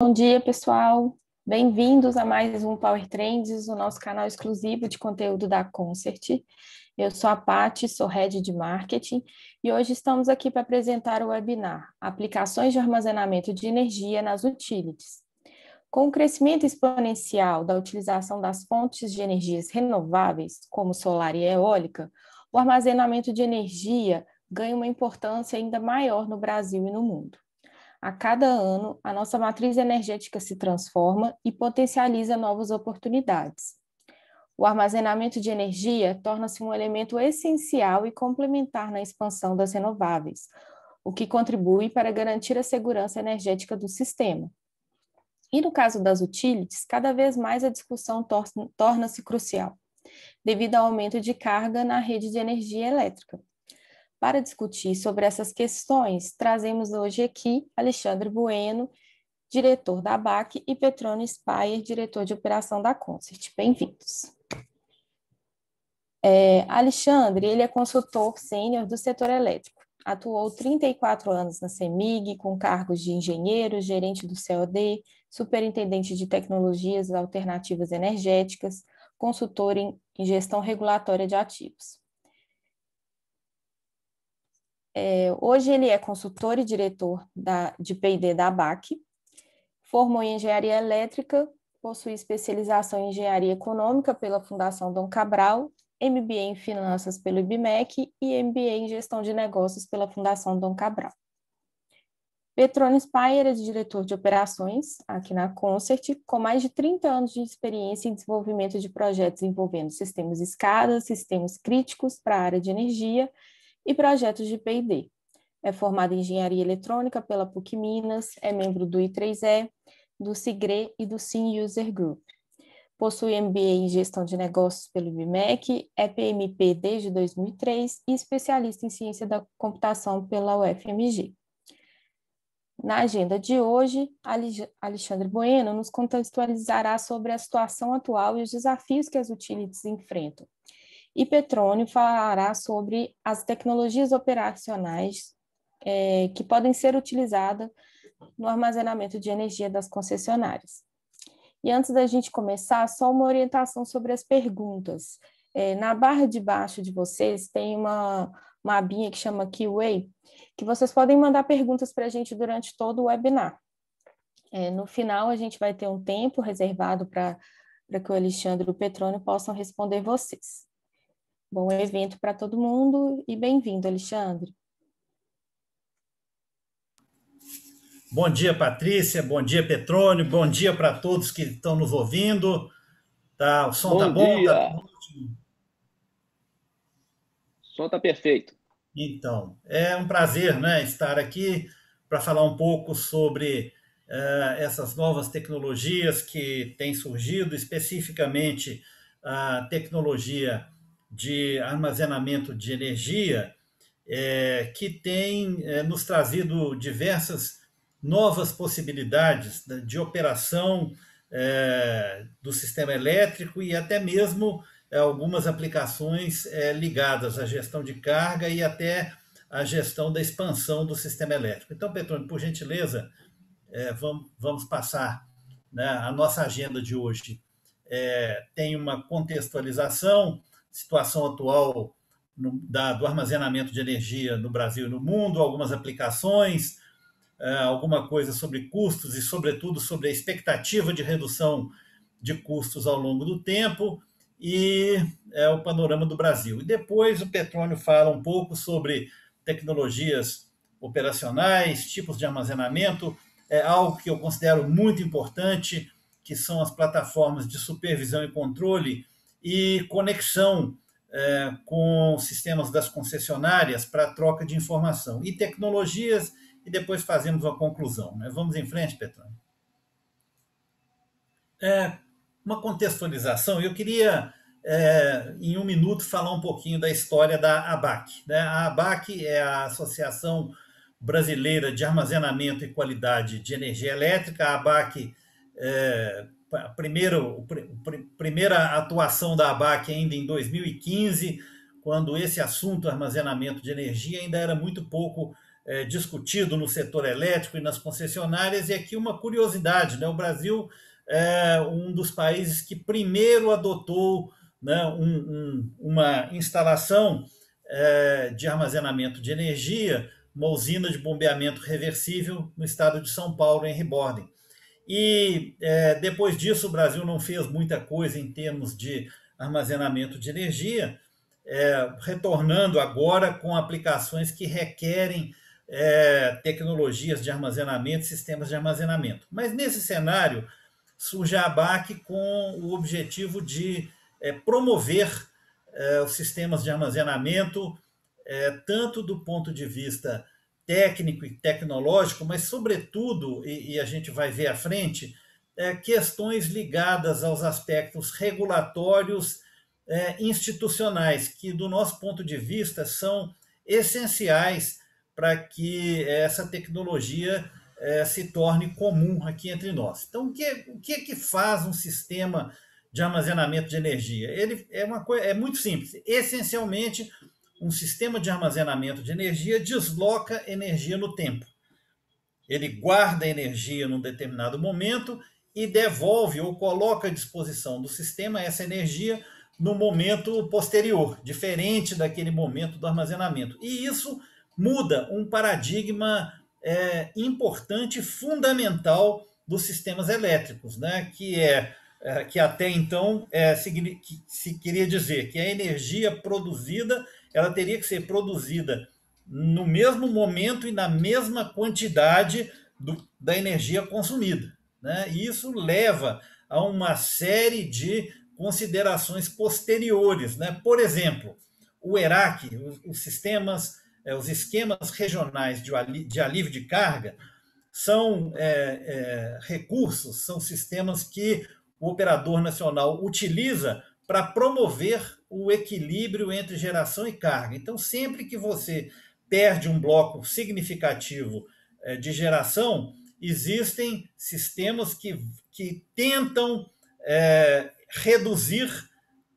Bom dia, pessoal. Bem-vindos a mais um Power Trends, o nosso canal exclusivo de conteúdo da Concert. Eu sou a Paty, sou Head de Marketing, e hoje estamos aqui para apresentar o webinar Aplicações de Armazenamento de Energia nas Utilities. Com o crescimento exponencial da utilização das fontes de energias renováveis, como solar e eólica, o armazenamento de energia ganha uma importância ainda maior no Brasil e no mundo. A cada ano, a nossa matriz energética se transforma e potencializa novas oportunidades. O armazenamento de energia torna-se um elemento essencial e complementar na expansão das renováveis, o que contribui para garantir a segurança energética do sistema. E no caso das utilities, cada vez mais a discussão torna-se crucial, devido ao aumento de carga na rede de energia elétrica. Para discutir sobre essas questões, trazemos hoje aqui Alexandre Bueno, diretor da ABAC, e Petrônio Spayer, diretor de operação da Concert. Bem-vindos. Alexandre, ele é consultor sênior do setor elétrico. Atuou 34 anos na CEMIG, com cargos de engenheiro, gerente do COD, superintendente de tecnologias alternativas energéticas, consultor em gestão regulatória de ativos. Hoje ele é consultor e diretor de P&D da ABAC, formou em engenharia elétrica, possui especialização em engenharia econômica pela Fundação Dom Cabral, MBA em finanças pelo IBMEC e MBA em gestão de negócios pela Fundação Dom Cabral. Petrônio Spayer é diretor de operações aqui na Concert, com mais de 30 anos de experiência em desenvolvimento de projetos envolvendo sistemas escadas, sistemas críticos para a área de energia e projetos de P&D. É formado em Engenharia Eletrônica pela PUC Minas, é membro do I3E, do SIGRE e do Sim User Group. Possui MBA em Gestão de Negócios pelo IBMEC, é PMP desde 2003 e especialista em Ciência da Computação pela UFMG. Na agenda de hoje, Alexandre Bueno nos contextualizará sobre a situação atual e os desafios que as utilities enfrentam. E Petrônio falará sobre as tecnologias operacionais que podem ser utilizadas no armazenamento de energia das concessionárias. E antes da gente começar, só uma orientação sobre as perguntas. Na barra de baixo de vocês tem uma abinha que chama Q&A, que vocês podem mandar perguntas para a gente durante todo o webinar. No final, a gente vai ter um tempo reservado para que o Alexandre e o Petrônio possam responder vocês. Bom evento para todo mundo e bem-vindo, Alexandre. Bom dia, Patrícia. Bom dia, Petrônio. Bom dia para todos que estão nos ouvindo. O som está bom? Tá ótimo. O som está perfeito. Então, é um prazer, né, estar aqui para falar um pouco sobre essas novas tecnologias que têm surgido, especificamente a tecnologia de armazenamento de energia, que tem nos trazido diversas novas possibilidades de operação do sistema elétrico e até mesmo algumas aplicações ligadas à gestão de carga e até à gestão da expansão do sistema elétrico. Então, Petrônio, por gentileza, vamos passar, né, a nossa agenda de hoje. Tem uma contextualização, situação atual do armazenamento de energia no Brasil e no mundo, algumas aplicações, alguma coisa sobre custos e, sobretudo, sobre a expectativa de redução de custos ao longo do tempo e o panorama do Brasil. E depois o Petrônio fala um pouco sobre tecnologias operacionais, tipos de armazenamento, algo que eu considero muito importante, que são as plataformas de supervisão e controle e conexão com sistemas das concessionárias para troca de informação e tecnologias, e depois fazemos uma conclusão, né? Vamos em frente, Petrônio. Uma contextualização, eu queria, em um minuto, falar um pouquinho da história da ABAC, né? A ABAC é a Associação Brasileira de Armazenamento e Qualidade de Energia Elétrica. A ABAC, a primeira atuação da ABAC ainda em 2015, quando esse assunto, armazenamento de energia, ainda era muito pouco discutido no setor elétrico e nas concessionárias. E aqui uma curiosidade, né? O Brasil é um dos países que primeiro adotou, né, uma instalação de armazenamento de energia, uma usina de bombeamento reversível no estado de São Paulo, em Rebordem. E depois disso o Brasil não fez muita coisa em termos de armazenamento de energia, retornando agora com aplicações que requerem tecnologias de armazenamento, sistemas de armazenamento. Mas nesse cenário surge a ABAC com o objetivo de promover os sistemas de armazenamento, tanto do ponto de vista técnico e tecnológico, mas, sobretudo, e a gente vai ver à frente, questões ligadas aos aspectos regulatórios institucionais, que, do nosso ponto de vista, são essenciais para que essa tecnologia se torne comum aqui entre nós. Então, o que é que faz um sistema de armazenamento de energia? Ele é muito simples. Essencialmente, um sistema de armazenamento de energia desloca energia no tempo. Ele guarda energia num determinado momento e devolve ou coloca à disposição do sistema essa energia no momento posterior, diferente daquele momento do armazenamento. E isso muda um paradigma importante, fundamental dos sistemas elétricos, né? Que até então se queria dizer que a energia produzida ela teria que ser produzida no mesmo momento e na mesma quantidade da energia consumida, né? E isso leva a uma série de considerações posteriores, né? Por exemplo, o ERAC, os esquemas regionais de alívio de carga, são recursos, são sistemas que o operador nacional utiliza para promover o equilíbrio entre geração e carga. Então, sempre que você perde um bloco significativo de geração, existem sistemas que tentam reduzir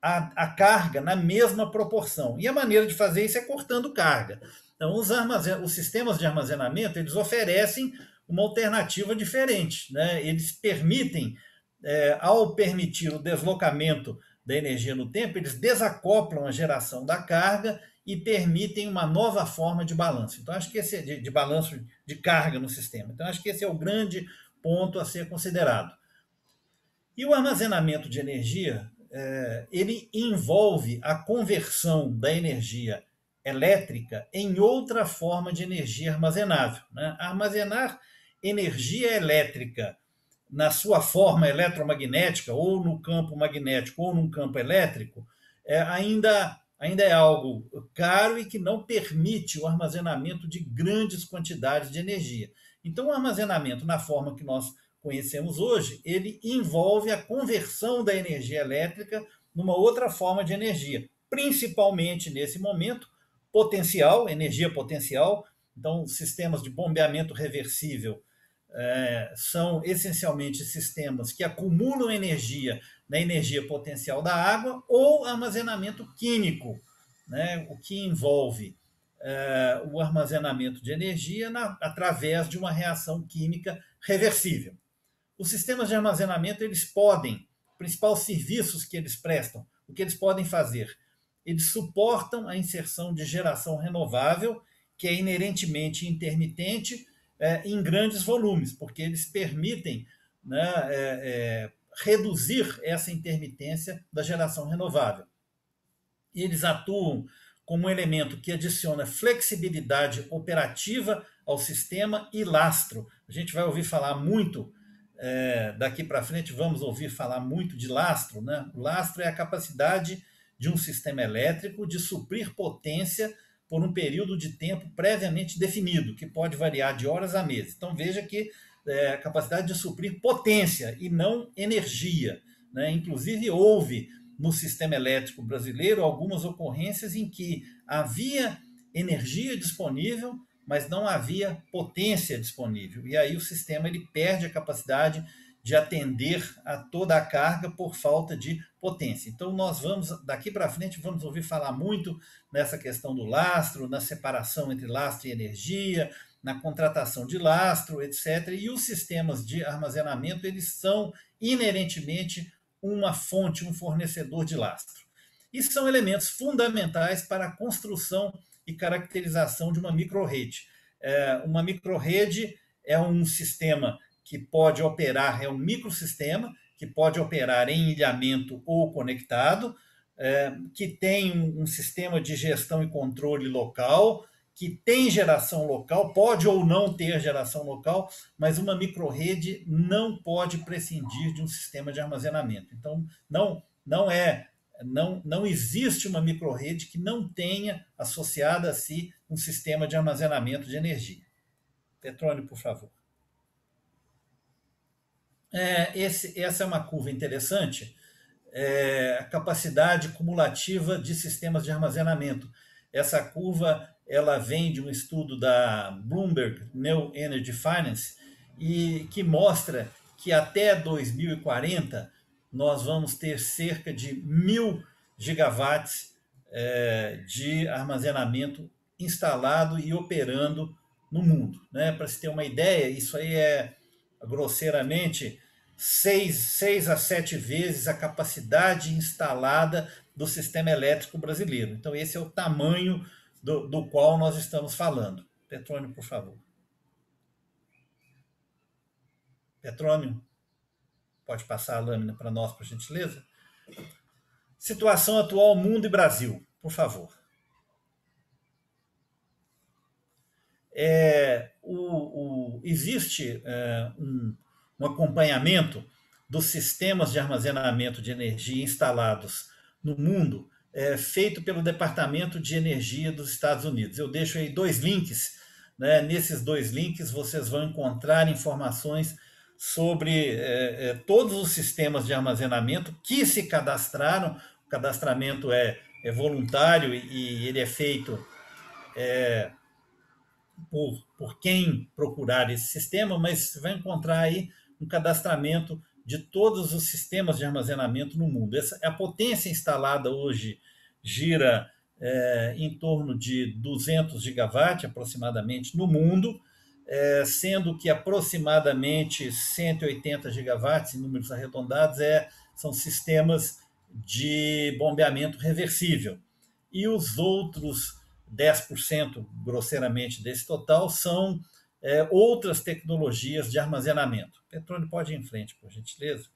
a carga na mesma proporção. E a maneira de fazer isso é cortando carga. Então, os sistemas de armazenamento eles oferecem uma alternativa diferente, né? Eles permitem, ao permitir o deslocamento da energia no tempo, eles desacoplam a geração da carga e permitem uma nova forma de balanço. Então, acho que esse é de balanço de carga no sistema. Então, acho que esse é o grande ponto a ser considerado. E o armazenamento de energia, ele envolve a conversão da energia elétrica em outra forma de energia armazenável, né? Armazenar energia elétrica na sua forma eletromagnética, ou no campo magnético, ou num campo elétrico, ainda é algo caro e que não permite o armazenamento de grandes quantidades de energia. Então, o armazenamento na forma que nós conhecemos hoje, ele envolve a conversão da energia elétrica numa outra forma de energia, principalmente nesse momento, potencial, energia potencial. Então, sistemas de bombeamento reversível são essencialmente sistemas que acumulam energia na energia potencial da água, ou armazenamento químico, né? O que envolve o armazenamento de energia através de uma reação química reversível. Os sistemas de armazenamento, eles podem, principais serviços que eles prestam, o que eles podem fazer? Eles suportam a inserção de geração renovável, que é inerentemente intermitente, em grandes volumes, porque eles permitem, né, reduzir essa intermitência da geração renovável. E eles atuam como um elemento que adiciona flexibilidade operativa ao sistema e lastro. A gente vai ouvir falar muito, daqui para frente vamos ouvir falar muito de lastro, né? O lastro é a capacidade de um sistema elétrico de suprir potência por um período de tempo previamente definido, que pode variar de horas a meses. Então, veja que a capacidade de suprir potência e não energia, né? Inclusive, houve no sistema elétrico brasileiro algumas ocorrências em que havia energia disponível, mas não havia potência disponível. E aí o sistema ele perde a capacidade de atender a toda a carga por falta de potência. Então, nós vamos, daqui para frente, vamos ouvir falar muito nessa questão do lastro, na separação entre lastro e energia, na contratação de lastro, etc. E os sistemas de armazenamento, eles são inerentemente uma fonte, um fornecedor de lastro. E são elementos fundamentais para a construção e caracterização de uma microrrede. Uma microrrede é um sistema que pode operar, é um microsistema que pode operar em ilhamento ou conectado, que tem um sistema de gestão e controle local, que tem geração local, pode ou não ter geração local, mas uma microrrede não pode prescindir de um sistema de armazenamento. Então, não existe uma microrrede que não tenha associada a si um sistema de armazenamento de energia. Petrônio, por favor. Essa é uma curva interessante, a capacidade cumulativa de sistemas de armazenamento. Essa curva ela vem de um estudo da Bloomberg New Energy Finance e que mostra que até 2040 nós vamos ter cerca de 1.000 gigawatts de armazenamento instalado e operando no mundo. Né? Para se ter uma ideia, isso aí é grosseiramente 6 a 7 vezes a capacidade instalada do sistema elétrico brasileiro. Então, esse é o tamanho do qual nós estamos falando. Petrônio, por favor. Petrônio, pode passar a lâmina para nós, por gentileza? Situação atual, mundo e Brasil, por favor. Existe um acompanhamento dos sistemas de armazenamento de energia instalados no mundo, feito pelo Departamento de Energia dos Estados Unidos. Eu deixo aí 2 links, né? Nesses 2 links vocês vão encontrar informações sobre todos os sistemas de armazenamento que se cadastraram. O cadastramento é voluntário e ele é feito por quem procurar esse sistema, mas você vai encontrar aí um cadastramento de todos os sistemas de armazenamento no mundo. A potência instalada hoje gira em torno de 200 gigawatts aproximadamente no mundo, sendo que aproximadamente 180 gigawatts, em números arredondados, são sistemas de bombeamento reversível. E os outros 10%, grosseiramente, desse total são outras tecnologias de armazenamento. Petrônio, pode ir em frente, por gentileza.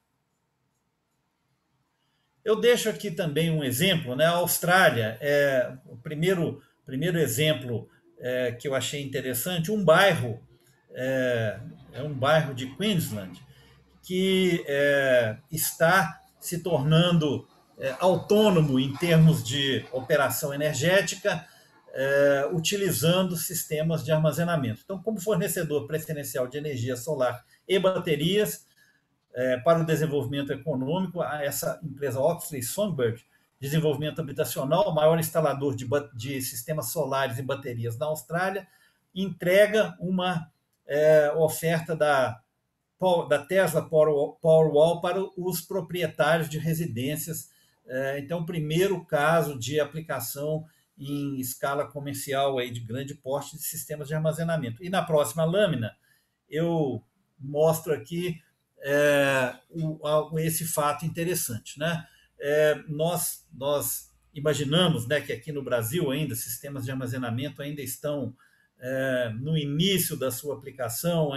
Eu deixo aqui também um exemplo, né? A Austrália é o primeiro exemplo que eu achei interessante, um bairro, um bairro de Queensland, que está se tornando autônomo em termos de operação energética, utilizando sistemas de armazenamento. Então, como fornecedor preferencial de energia solar e baterias, para o desenvolvimento econômico, essa empresa Oxley Songbird, desenvolvimento habitacional, o maior instalador de sistemas solares e baterias da Austrália, entrega uma oferta da Tesla Powerwall para os proprietários de residências. Então, o primeiro caso de aplicação em escala comercial aí de grande porte de sistemas de armazenamento. E na próxima lâmina, eu mostro aqui esse fato interessante. Né? Nós imaginamos, né, que aqui no Brasil ainda sistemas de armazenamento ainda estão no início da sua aplicação,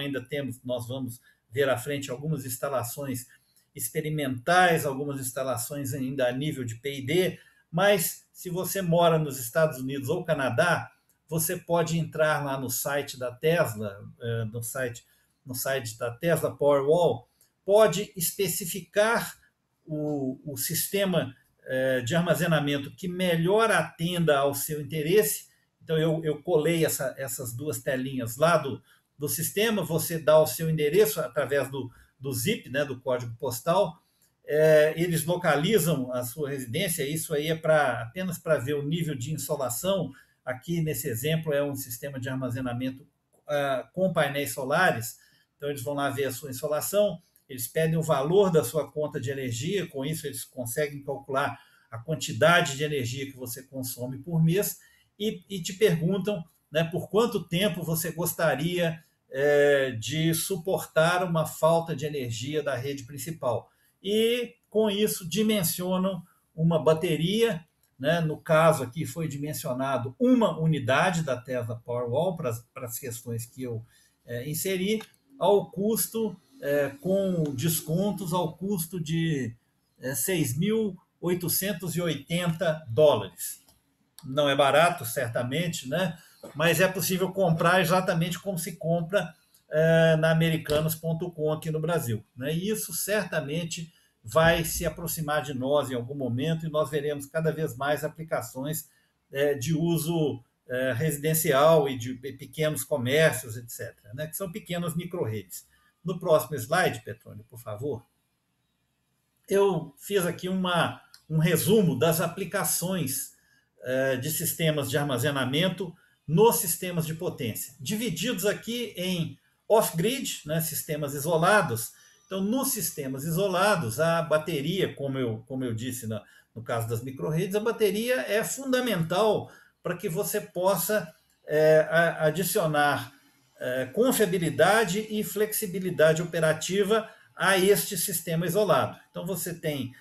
nós vamos ver à frente algumas instalações experimentais, algumas instalações ainda a nível de P&D, mas se você mora nos Estados Unidos ou Canadá, você pode entrar lá no site da Tesla, no site da Tesla Powerwall, pode especificar o sistema de armazenamento que melhor atenda ao seu interesse. Então, eu colei essas 2 telinhas lá do sistema, você dá o seu endereço através do zip, né, do código postal, eles localizam a sua residência. Isso aí é apenas para ver o nível de insolação. Aqui, nesse exemplo, é um sistema de armazenamento com painéis solares. Então, eles vão lá ver a sua insolação eles pedem o valor da sua conta de energia, com isso eles conseguem calcular a quantidade de energia que você consome por mês e te perguntam, né, por quanto tempo você gostaria de suportar uma falta de energia da rede principal. E, com isso, dimensionam uma bateria, né? No caso aqui foi dimensionado uma unidade da Tesla Powerwall para as questões que eu inseri, ao custo, com descontos, ao custo de $6.880. Não é barato, certamente, né? Mas é possível comprar exatamente como se compra na americanos.com aqui no Brasil. Né? E isso certamente vai se aproximar de nós em algum momento e nós veremos cada vez mais aplicações de uso residencial e de pequenos comércios, etc., né? Que são pequenas micro-redes. No próximo slide, Petrônio, por favor, eu fiz aqui um resumo das aplicações de sistemas de armazenamento nos sistemas de potência, divididos aqui em off-grid, né, sistemas isolados. Então, nos sistemas isolados, a bateria, como eu disse no caso das micro-redes, a bateria é fundamental para que você possa adicionar confiabilidade e flexibilidade operativa a este sistema isolado. Então, você tem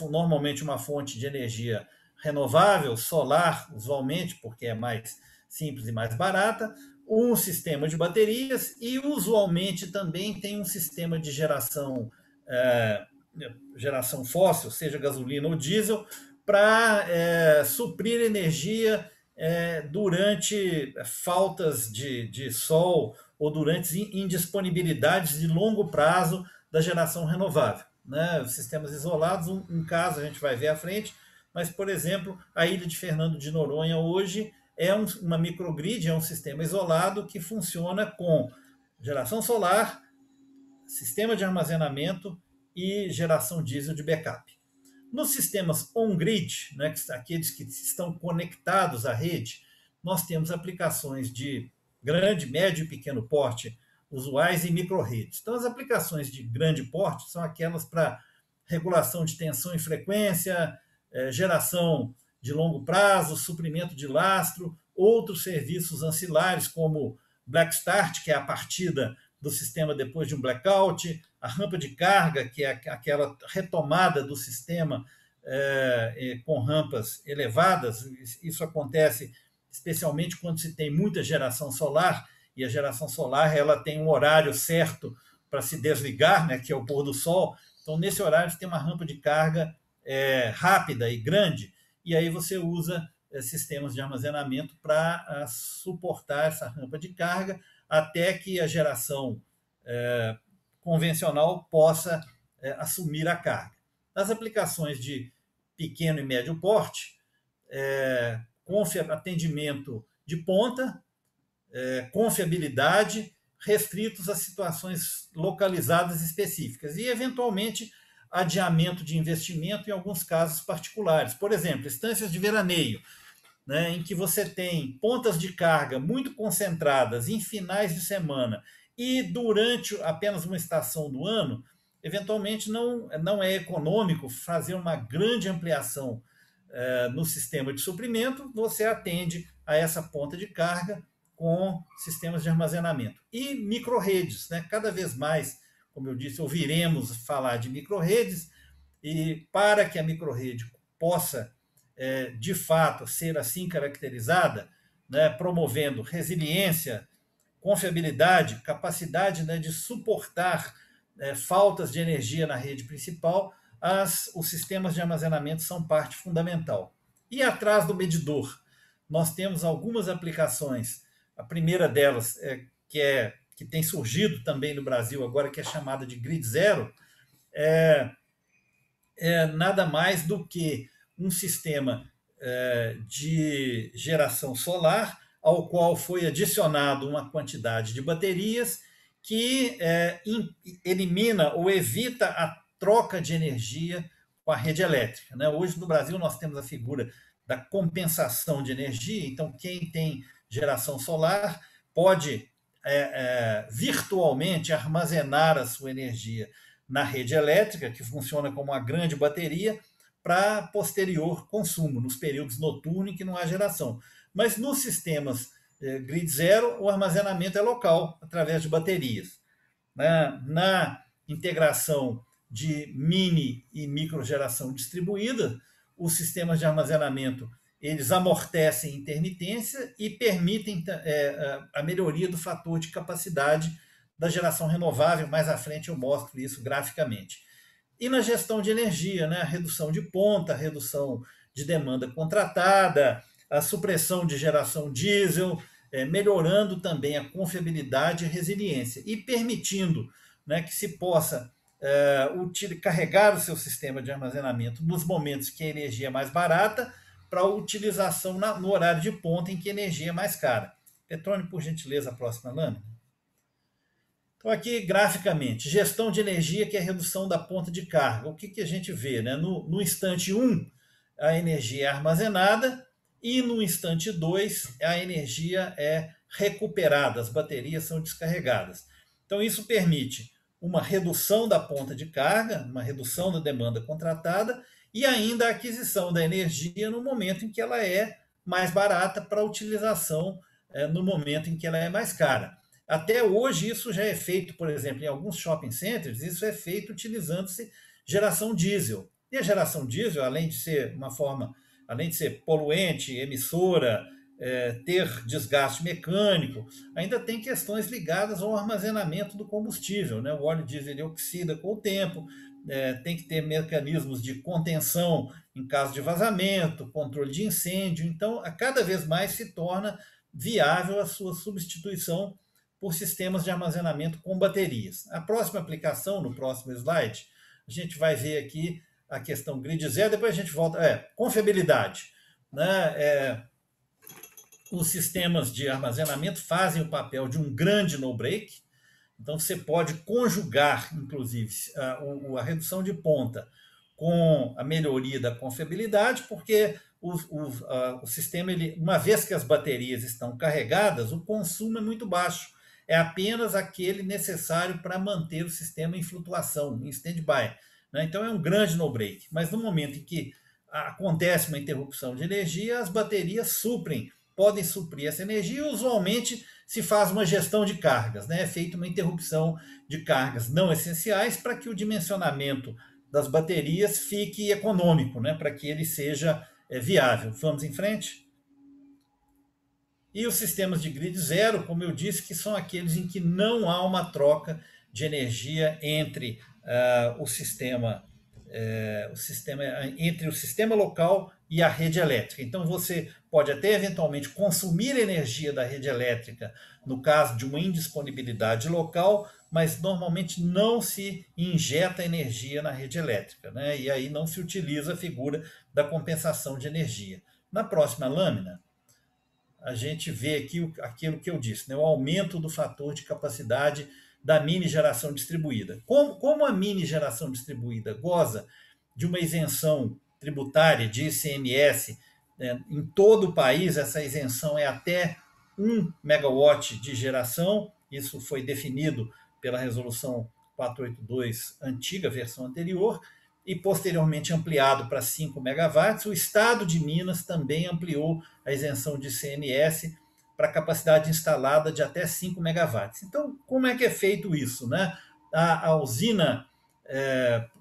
normalmente uma fonte de energia renovável, solar, usualmente, porque é mais simples e mais barata, um sistema de baterias e, usualmente, também tem um sistema de geração fóssil, seja gasolina ou diesel, para suprir energia durante faltas de sol ou durante indisponibilidades de longo prazo da geração renovável. Né? Os sistemas isolados, um caso a gente vai ver à frente, mas, por exemplo, a ilha de Fernando de Noronha hoje é uma microgrid, é um sistema isolado que funciona com geração solar, sistema de armazenamento e geração diesel de backup. Nos sistemas on-grid, né, aqueles que estão conectados à rede, nós temos aplicações de grande, médio e pequeno porte usuais e micro-redes. Então, as aplicações de grande porte são aquelas para regulação de tensão e frequência, geração de longo prazo, suprimento de lastro, outros serviços ancilares, como Black Start, que é a partida do sistema depois de um blackout, a rampa de carga, que é aquela retomada do sistema com rampas elevadas. Isso acontece especialmente quando se tem muita geração solar, e a geração solar ela tem um horário certo para se desligar, né, que é o pôr do sol. Então, nesse horário, você tem uma rampa de carga rápida e grande, e aí você usa sistemas de armazenamento para suportar essa rampa de carga até que a geração convencional possa assumir a carga. Nas aplicações de pequeno e médio porte, atendimento de ponta, confiabilidade, restritos a situações localizadas específicas e, eventualmente, adiamento de investimento em alguns casos particulares. Por exemplo, estâncias de veraneio, né, em que você tem pontas de carga muito concentradas em finais de semana e durante apenas uma estação do ano, eventualmente não é econômico fazer uma grande ampliação no sistema de suprimento, você atende a essa ponta de carga com sistemas de armazenamento. E micro-redes, né? Cada vez mais, como eu disse, ouviremos falar de micro-redes, e para que a micro-rede possa, de fato, ser assim caracterizada, né, promovendo resiliência, confiabilidade, capacidade, né, de suportar faltas de energia na rede principal, os sistemas de armazenamento são parte fundamental. E atrás do medidor, nós temos algumas aplicações. A primeira delas, que tem surgido também no Brasil agora, que é chamada de Grid Zero, é nada mais do que um sistema de geração solar, ao qual foi adicionado uma quantidade de baterias que elimina ou evita a troca de energia com a rede elétrica. Né? Hoje, no Brasil, nós temos a figura da compensação de energia. Então, quem tem geração solar pode virtualmente armazenar a sua energia na rede elétrica, que funciona como uma grande bateria, para posterior consumo, nos períodos noturnos em que não há geração. Mas nos sistemas grid zero, o armazenamento é local, através de baterias. Na integração de mini e microgeração distribuída, os sistemas de armazenamento eles amortecem intermitência e permitem a melhoria do fator de capacidade da geração renovável. Mais à frente eu mostro isso graficamente. E na gestão de energia, né, a redução de ponta, a redução de demanda contratada, a supressão de geração diesel, melhorando também a confiabilidade e resiliência e permitindo, né, que se possa carregar o seu sistema de armazenamento nos momentos que a energia é mais barata para utilização no horário de ponta em que a energia é mais cara. Petrônio, por gentileza, a próxima lâmina. Então, aqui, graficamente, gestão de energia, que é a redução da ponta de carga. O que a gente vê? Né? No instante 1, a energia é armazenada e no instante 2, a energia é recuperada, as baterias são descarregadas. Então, isso permite uma redução da ponta de carga, uma redução da demanda contratada e ainda a aquisição da energia no momento em que ela é mais barata para utilização no momento em que ela é mais cara. Até hoje isso já é feito, por exemplo, em alguns shopping centers, isso é feito utilizando-se geração diesel. E a geração diesel, além de ser uma forma, além de ser poluente, emissora, ter desgaste mecânico, ainda tem questões ligadas ao armazenamento do combustível, né? O óleo diesel ele oxida com o tempo, tem que ter mecanismos de contenção em caso de vazamento, controle de incêndio. Então, a cada vez mais se torna viável a sua substituição por sistemas de armazenamento com baterias. A próxima aplicação, no próximo slide, a gente vai ver aqui a questão grid zero, depois a gente volta. Confiabilidade. Né? Os sistemas de armazenamento fazem o papel de um grande no-break. Então, você pode conjugar, inclusive, a redução de ponta com a melhoria da confiabilidade, porque o sistema, uma vez que as baterias estão carregadas, o consumo é muito baixo. É apenas aquele necessário para manter o sistema em flutuação, em stand-by. Né? Então, é um grande no-break. Mas no momento em que acontece uma interrupção de energia, as baterias podem suprir essa energia e usualmente se faz uma gestão de cargas, né? É feita uma interrupção de cargas não essenciais para que o dimensionamento das baterias fique econômico, né? Para que ele seja viável. Vamos em frente? E os sistemas de grid zero, como eu disse, que são aqueles em que não há uma troca de energia entre o sistema local e a rede elétrica. Então, você pode até eventualmente consumir energia da rede elétrica no caso de uma indisponibilidade local, mas normalmente não se injeta energia na rede elétrica, né? E aí não se utiliza a figura da compensação de energia. Na próxima lâmina, a gente vê aqui aquilo que eu disse, né? O aumento do fator de capacidade da mini geração distribuída. Como a mini geração distribuída goza de uma isenção tributária de ICMS, em todo o país, essa isenção é até 1 megawatt de geração, isso foi definido pela resolução 482, antiga versão anterior, e posteriormente ampliado para 5 megawatts. O Estado de Minas também ampliou a isenção de ICMS para capacidade instalada de até 5 megawatts. Então, como é que é feito isso? Né? A usina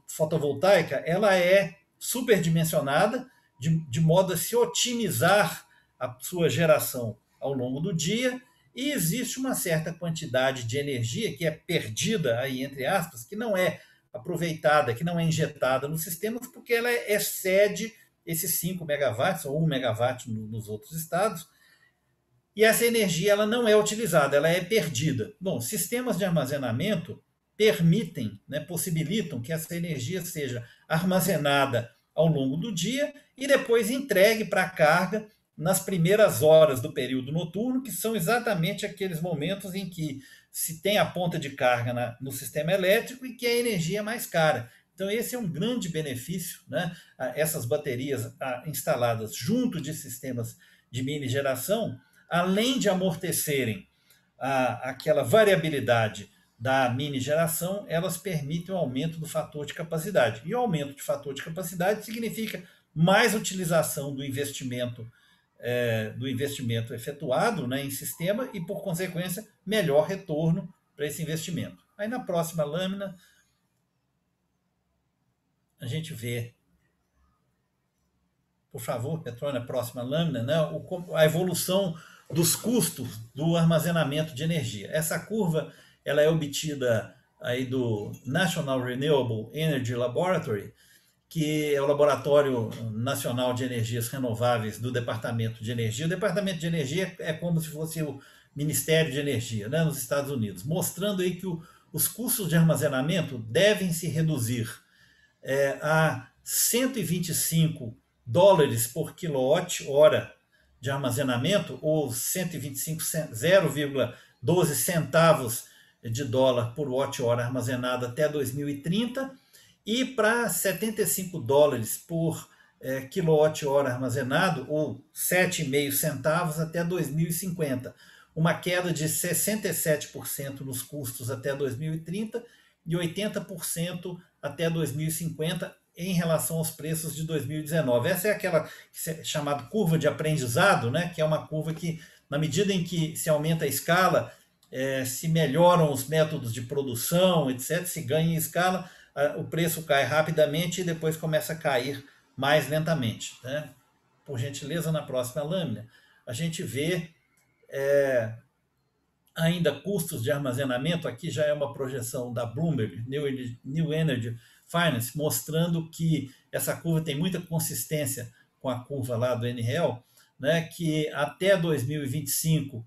fotovoltaica ela é superdimensionada, de modo a se otimizar a sua geração ao longo do dia, e existe uma certa quantidade de energia que é perdida, aí, entre aspas, que não é aproveitada, que não é injetada nos sistemas, porque ela excede esses 5 megawatts ou 1 megawatt nos outros estados, e essa energia ela não é utilizada, ela é perdida. Bom, sistemas de armazenamento permitem, né, possibilitam que essa energia seja armazenada ao longo do dia e depois entregue para a carga nas primeiras horas do período noturno, que são exatamente aqueles momentos em que se tem a ponta de carga no sistema elétrico e que a energia é mais cara. Então, esse é um grande benefício, né? Essas baterias instaladas junto de sistemas de mini geração, além de amortecerem aquela variabilidade da mini geração, elas permitem o aumento do fator de capacidade. E o aumento de fator de capacidade significa mais utilização do investimento efetuado, né, em sistema e, por consequência, melhor retorno para esse investimento. Aí na próxima lâmina, a gente vê, por favor, Petrônio, a próxima lâmina, né, a evolução dos custos do armazenamento de energia. Essa curva ela é obtida aí do National Renewable Energy Laboratory, que é o Laboratório Nacional de Energias Renováveis do Departamento de Energia. O Departamento de Energia é como se fosse o Ministério de Energia, né, nos Estados Unidos, mostrando aí que os custos de armazenamento devem se reduzir a 125 dólares por quilowatt-hora de armazenamento, ou 125, 0,12 centavos de dólar por watt-hora armazenado até 2030, e para 75 dólares por quilowatt-hora armazenado, ou 7,5 centavos até 2050. Uma queda de 67% nos custos até 2030 e 80% até 2050 em relação aos preços de 2019. Essa é aquela chamada curva de aprendizado, né? Que é uma curva que, na medida em que se aumenta a escala, se melhoram os métodos de produção, etc., se ganha em escala, o preço cai rapidamente e depois começa a cair mais lentamente. Né? Por gentileza, na próxima lâmina, a gente vê ainda custos de armazenamento. Aqui já é uma projeção da Bloomberg, New Energy Finance, mostrando que essa curva tem muita consistência com a curva lá do NREL, né, que até 2025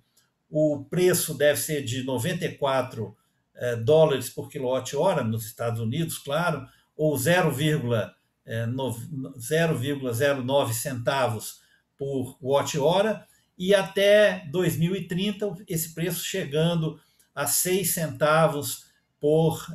o preço deve ser de 94 dólares por quilowatt-hora nos Estados Unidos, claro, ou 0,09 centavos por watt-hora, e até 2030 esse preço chegando a 6 centavos por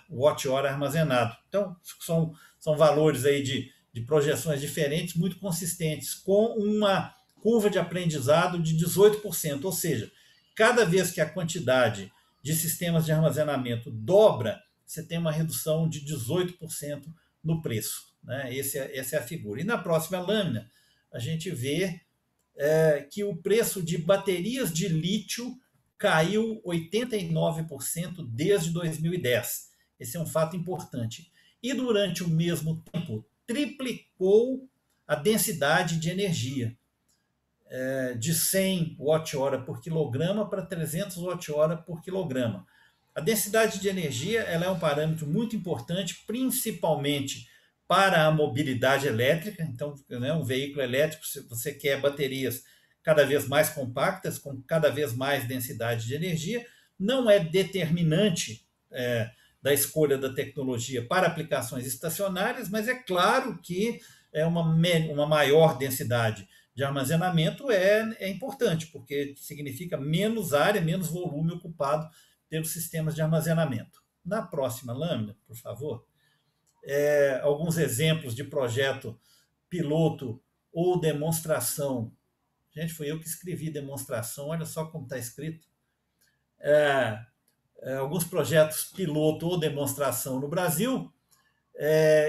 watt-hora armazenado. Então, são valores aí de projeções diferentes, muito consistentes, com uma curva de aprendizado de 18%, ou seja, cada vez que a quantidade de sistemas de armazenamento dobra, você tem uma redução de 18% no preço. Né? Essa é a figura. E na próxima lâmina, a gente vê que o preço de baterias de lítio caiu 89% desde 2010. Esse é um fato importante. E durante o mesmo tempo, triplicou a densidade de energia, de 100 watt-hora por quilograma para 300 watt-hora por quilograma. A densidade de energia ela é um parâmetro muito importante, principalmente para a mobilidade elétrica. Então, né, um veículo elétrico, se você quer baterias cada vez mais compactas, com cada vez mais densidade de energia, não é determinante da escolha da tecnologia para aplicações estacionárias, mas é claro que uma maior densidade de armazenamento é importante, porque significa menos área, menos volume ocupado pelos sistemas de armazenamento. Na próxima lâmina, por favor, alguns exemplos de projeto piloto ou demonstração. Gente, fui eu que escrevi demonstração, olha só como está escrito. Alguns projetos piloto ou demonstração no Brasil.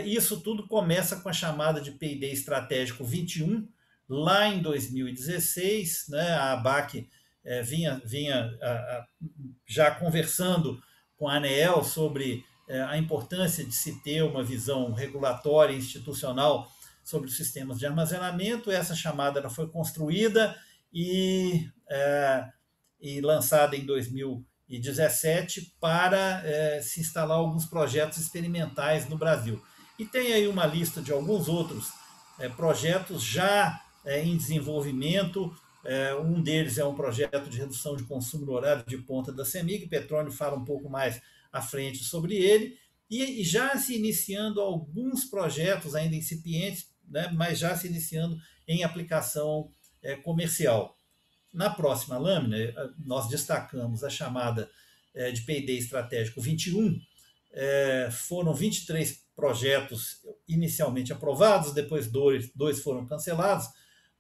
Isso tudo começa com a chamada de P&D Estratégico 21, lá em 2016, né, a ABAC vinha já conversando com a ANEEL sobre a importância de se ter uma visão regulatória e institucional sobre os sistemas de armazenamento. Essa chamada ela foi construída e lançada em 2017 para se instalar alguns projetos experimentais no Brasil. E tem aí uma lista de alguns outros projetos já em desenvolvimento. Um deles é um projeto de redução de consumo no horário de ponta da CEMIG. Petrônio fala um pouco mais à frente sobre ele. E já se iniciando alguns projetos ainda incipientes, né, mas já se iniciando em aplicação comercial. Na próxima lâmina, nós destacamos a chamada de P&D Estratégico 21. Foram 23 projetos inicialmente aprovados, depois dois foram cancelados,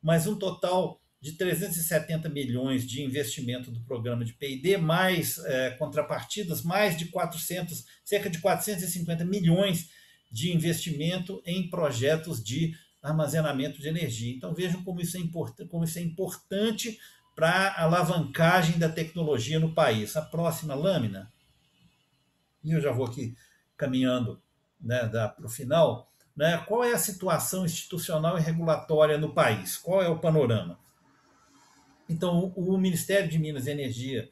mas um total de 370 milhões de investimento do programa de P&D, mais contrapartidas, mais de 400, cerca de 450 milhões de investimento em projetos de armazenamento de energia. Então vejam como isso é importante para a alavancagem da tecnologia no país. A próxima lâmina, e eu já vou aqui caminhando, né, para o final, né, qual é a situação institucional e regulatória no país? Qual é o panorama? Então, o Ministério de Minas e Energia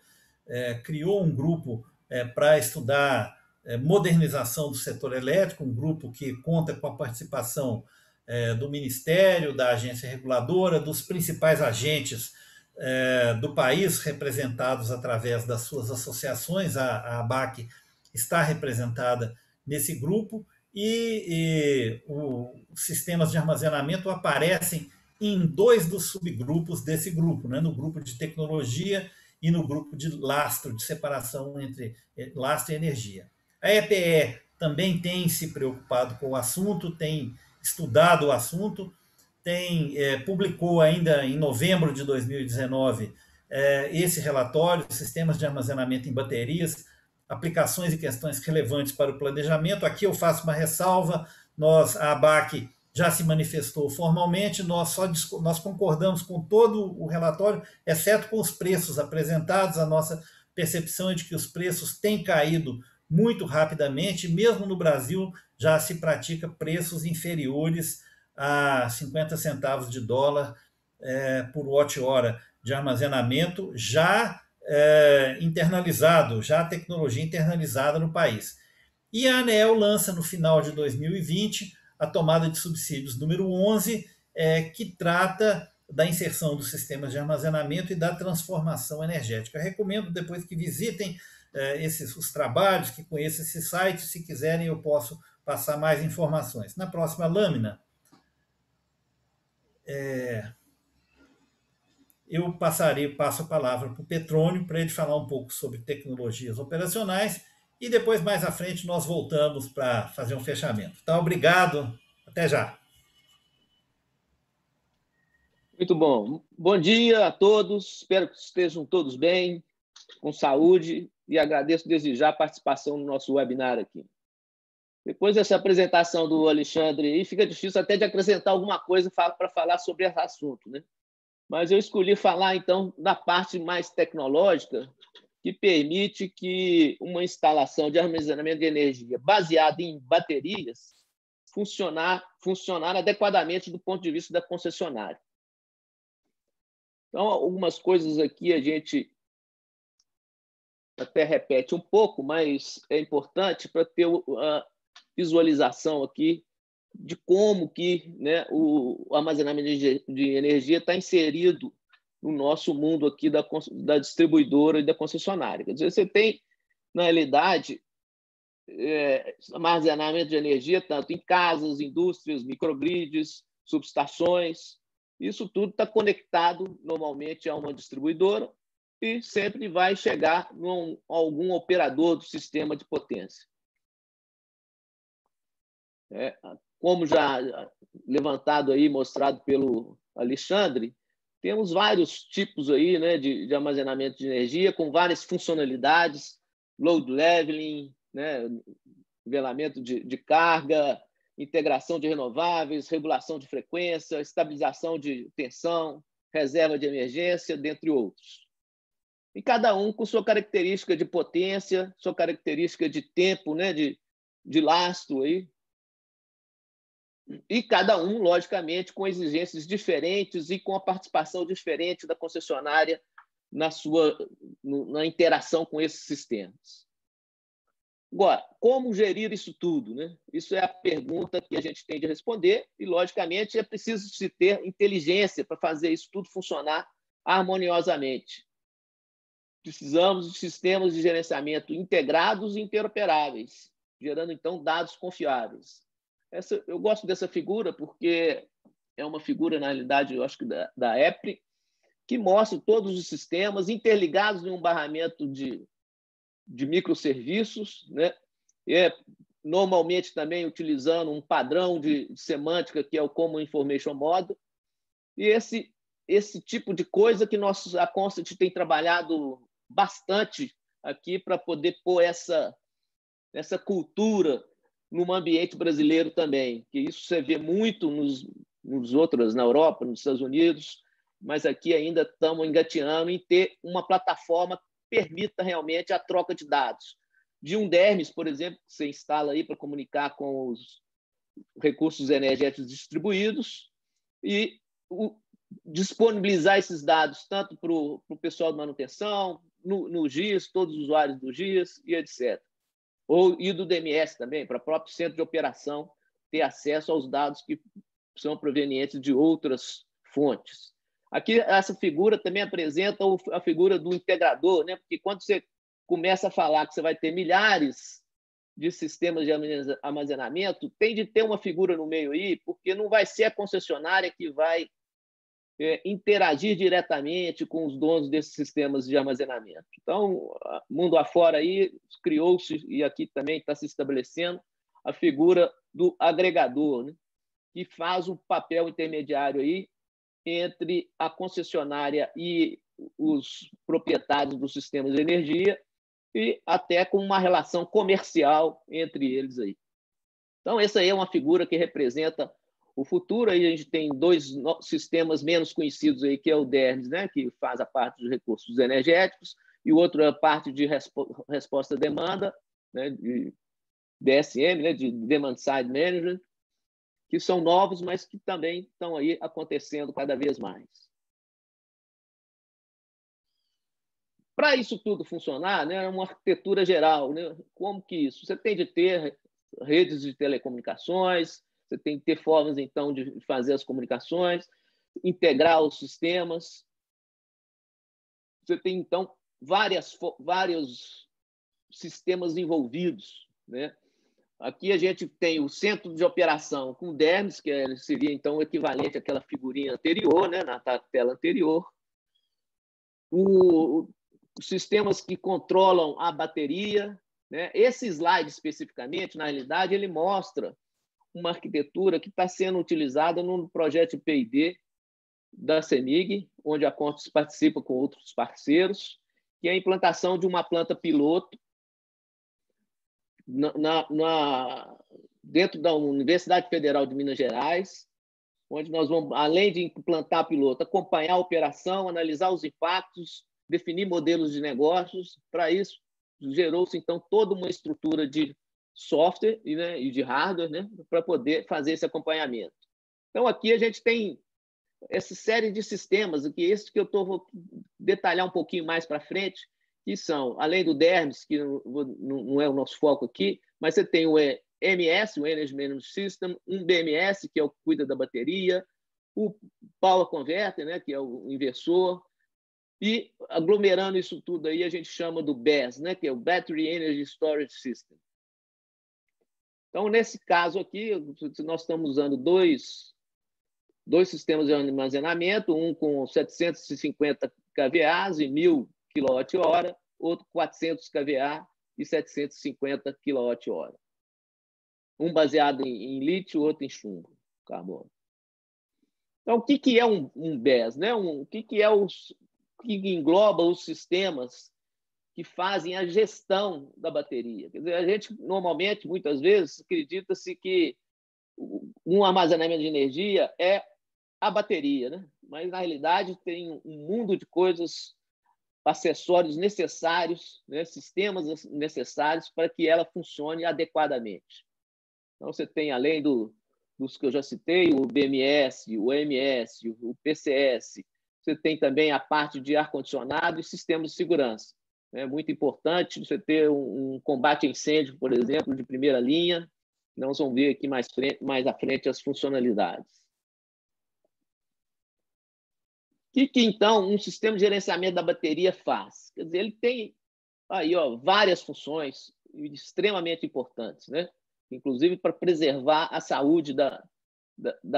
criou um grupo para estudar modernização do setor elétrico, um grupo que conta com a participação do Ministério, da agência reguladora, dos principais agentes do país, representados através das suas associações. A ABAC está representada nesse grupo, e os sistemas de armazenamento aparecem em dois dos subgrupos desse grupo, né? No grupo de tecnologia e no grupo de lastro, de separação entre lastro e energia. A EPE também tem se preocupado com o assunto, tem estudado o assunto, publicou ainda em novembro de 2019 esse relatório, Sistemas de Armazenamento em Baterias, aplicações e questões relevantes para o planejamento. Aqui eu faço uma ressalva, a ABAC já se manifestou formalmente, nós concordamos com todo o relatório, exceto com os preços apresentados. A nossa percepção é de que os preços têm caído muito rapidamente, mesmo no Brasil já se pratica preços inferiores a 50 centavos de dólar por watt-hora de armazenamento, já internalizado, já a tecnologia internalizada no país. E a ANEEL lança no final de 2020 a tomada de subsídios número 11, que trata da inserção dos sistemas de armazenamento e da transformação energética. Eu recomendo depois que visitem os trabalhos, que conheçam esse site. Se quiserem, eu posso passar mais informações. Na próxima lâmina, eu passo a palavra para o Petrônio, para ele falar um pouco sobre tecnologias operacionais, e depois, mais à frente, nós voltamos para fazer um fechamento. Tá? Obrigado, até já. Muito bom. Bom dia a todos, espero que estejam todos bem, com saúde, e agradeço desde já a participação no nosso webinar aqui. Depois dessa apresentação do Alexandre, aí fica difícil até de acrescentar alguma coisa para falar sobre esse assunto, né? Mas eu escolhi falar, então, da parte mais tecnológica, que permite que uma instalação de armazenamento de energia baseada em baterias funcionar adequadamente do ponto de vista da concessionária. Então, algumas coisas aqui a gente até repete um pouco, mas é importante para ter a visualização aqui de como que, né, o armazenamento de energia está inserido no nosso mundo aqui da distribuidora e da concessionária. Quer dizer, você tem, na realidade, armazenamento de energia tanto em casas, indústrias, microgrids, subestações. Isso tudo está conectado normalmente a uma distribuidora e sempre vai chegar a algum operador do sistema de potência. Como já levantado aí, mostrado pelo Alexandre, temos vários tipos aí, né, de armazenamento de energia com várias funcionalidades, load leveling, né, nivelamento de carga, integração de renováveis, regulação de frequência, estabilização de tensão, reserva de emergência, dentre outros. E cada um com sua característica de potência, sua característica de tempo, né, de lastro aí. E cada um, logicamente, com exigências diferentes e com a participação diferente da concessionária na interação com esses sistemas. Agora, como gerir isso tudo, né? Isso é a pergunta que a gente tem de responder e, logicamente, é preciso se ter inteligência para fazer isso tudo funcionar harmoniosamente. Precisamos de sistemas de gerenciamento integrados e interoperáveis, gerando, então, dados confiáveis. Eu gosto dessa figura porque é uma figura, na realidade, eu acho que da EPRI, que mostra todos os sistemas interligados em um barramento de microserviços, né? Normalmente também utilizando um padrão de semântica que é o Common Information Model. E esse esse tipo de coisa que a Constant tem trabalhado bastante aqui para poder pôr essa cultura no ambiente brasileiro também, que isso você vê muito nos outros, na Europa, nos Estados Unidos, mas aqui ainda estamos engateando em ter uma plataforma que permita realmente a troca de dados. De um DERMS, por exemplo, que você instala aí para comunicar com os recursos energéticos distribuídos e disponibilizar esses dados tanto para o pessoal de manutenção, no GIS, todos os usuários do GIS e etc. E do DMS também, para o próprio centro de operação ter acesso aos dados que são provenientes de outras fontes. Aqui, essa figura também apresenta a figura do integrador, né? Porque quando você começa a falar que você vai ter milhares de sistemas de armazenamento, tem de ter uma figura no meio aí, porque não vai ser a concessionária que vai interagir diretamente com os donos desses sistemas de armazenamento. Então, mundo afora aí criou-se, e aqui também está se estabelecendo, a figura do agregador, né? Que faz o papel intermediário aí entre a concessionária e os proprietários dos sistemas de energia e até com uma relação comercial entre eles aí. Então, essa aí é uma figura que representa o futuro. Aí a gente tem dois sistemas menos conhecidos aí, que é o DERMS, né, que faz a parte dos recursos energéticos, e o outro é a parte de resposta à demanda, né, de DSM, né, de Demand Side Management, que são novos, mas que também estão aí acontecendo cada vez mais. Para isso tudo funcionar, né, é uma arquitetura geral, né? Como que isso? Você tem de ter redes de telecomunicações, você tem que ter formas, então, de fazer as comunicações, integrar os sistemas. Você tem, então, vários sistemas envolvidos, né? Aqui a gente tem o centro de operação com DERMS, que seria, então, o equivalente àquela figurinha anterior, né, na tela anterior. Os sistemas que controlam a bateria, né? Esse slide, especificamente, na realidade, ele mostra uma arquitetura que está sendo utilizada no projeto PID da CEMIG, onde a Contos participa com outros parceiros, que é a implantação de uma planta piloto dentro da Universidade Federal de Minas Gerais, onde nós vamos, além de implantar piloto, acompanhar a operação, analisar os impactos, definir modelos de negócios. Para isso, gerou-se, então, toda uma estrutura de software e de hardware, né, para poder fazer esse acompanhamento. Então, aqui a gente tem essa série de sistemas, que eu vou detalhar um pouquinho mais para frente, que são, além do DERMS, que não é o nosso foco aqui, mas você tem o MS, o Energy Management System, um BMS, que é o que cuida da bateria, o Power Converter, né, que é o inversor, e aglomerando isso tudo aí, a gente chama do BESS, né, que é o Battery Energy Storage System. Então, nesse caso aqui, nós estamos usando dois sistemas de armazenamento, um com 750 kVA e 1.000 kWh, outro 400 kVA e 750 kWh. Um baseado em lítio, outro em chumbo, carbono. Então, o que é um BESS? Né? O que engloba os sistemas que fazem a gestão da bateria? Quer dizer, a gente, normalmente, muitas vezes, acredita-se que um armazenamento de energia é a bateria, né? Mas, na realidade, tem um mundo de coisas, acessórios necessários, né? Sistemas necessários para que ela funcione adequadamente. Então, você tem, além dos que eu já citei, o BMS, o EMS, o PCS, você tem também a parte de ar-condicionado e sistemas de segurança. É muito importante você ter um combate a incêndio, por exemplo, de primeira linha. Nós vamos ver aqui mais à frente as funcionalidades. O que, então, um sistema de gerenciamento da bateria faz? Quer dizer, ele tem aí, várias funções extremamente importantes, né? Inclusive para preservar a saúde da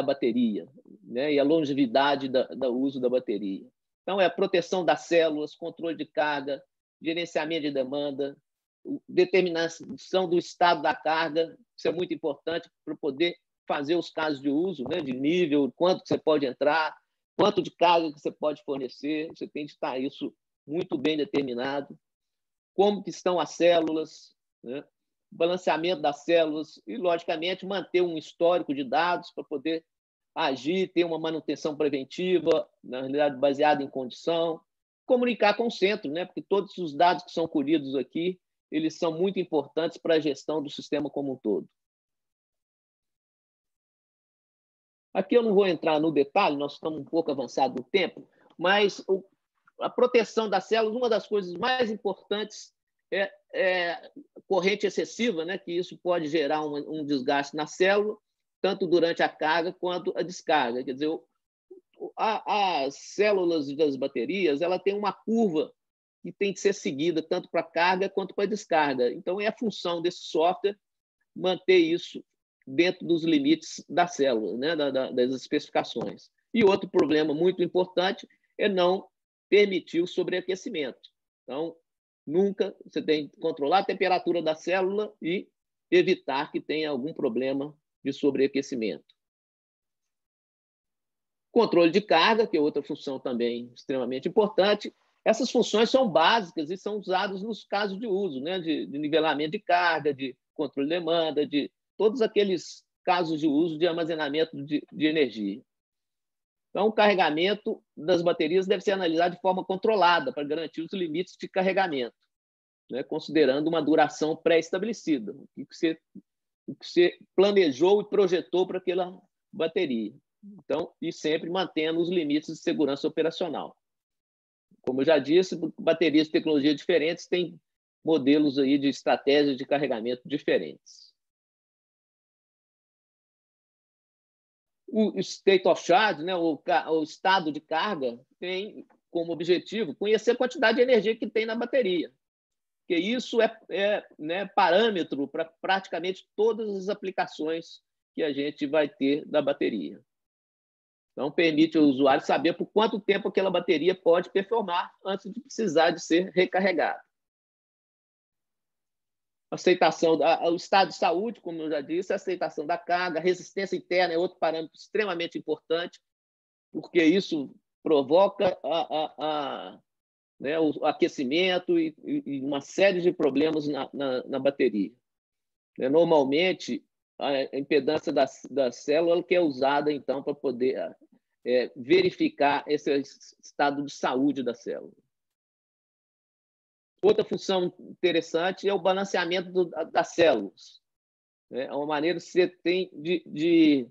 bateria, né? E a longevidade do uso da bateria. Então, é a proteção das células, controle de carga, gerenciamento de demanda, determinação do estado da carga. Isso é muito importante para poder fazer os casos de uso, né? De nível, quanto você pode entrar, quanto de carga que você pode fornecer, você tem de estar isso muito bem determinado, como que estão as células, né? Balanceamento das células e, logicamente, manter um histórico de dados para poder agir, ter uma manutenção preventiva, na realidade, baseada em condição, comunicar com o centro, né? Porque todos os dados que são colhidos aqui, eles são muito importantes para a gestão do sistema como um todo. Aqui eu não vou entrar no detalhe, nós estamos um pouco avançados no tempo, mas a proteção das células, uma das coisas mais importantes é corrente excessiva, né? Que isso pode gerar um desgaste na célula, tanto durante a carga quanto a descarga. Quer dizer, as células das baterias, ela tem uma curva que tem que ser seguida tanto para a carga quanto para a descarga. Então, é a função desse software manter isso dentro dos limites da célula, né? Das especificações. E outro problema muito importante é não permitir o sobreaquecimento. Então, nunca você tem que controlar a temperatura da célula e evitar que tenha algum problema de sobreaquecimento. Controle de carga, que é outra função também extremamente importante. Essas funções são básicas e são usadas nos casos de uso, né? De nivelamento de carga, de controle de demanda, de todos aqueles casos de uso de armazenamento de energia. Então, o carregamento das baterias deve ser analisado de forma controlada para garantir os limites de carregamento, né? Considerando uma duração pré-estabelecida, o que você planejou e projetou para aquela bateria. Então, e sempre mantendo os limites de segurança operacional. Como eu já disse, baterias de tecnologia diferentes têm modelos aí de estratégias de carregamento diferentes. O state of charge, né, o estado de carga, tem como objetivo conhecer a quantidade de energia que tem na bateria, porque isso né, parâmetro para praticamente todas as aplicações que a gente vai ter da bateria. Então, permite ao usuário saber por quanto tempo aquela bateria pode performar antes de precisar de ser recarregada. Aceitação, o estado de saúde, como eu já disse, a aceitação da carga, a resistência interna é outro parâmetro extremamente importante, porque isso provoca né, o aquecimento e uma série de problemas na bateria. Normalmente, a impedância da célula que é usada, então, para poder verificar esse estado de saúde da célula. Outra função interessante é o balanceamento das células. É uma maneira que você tem de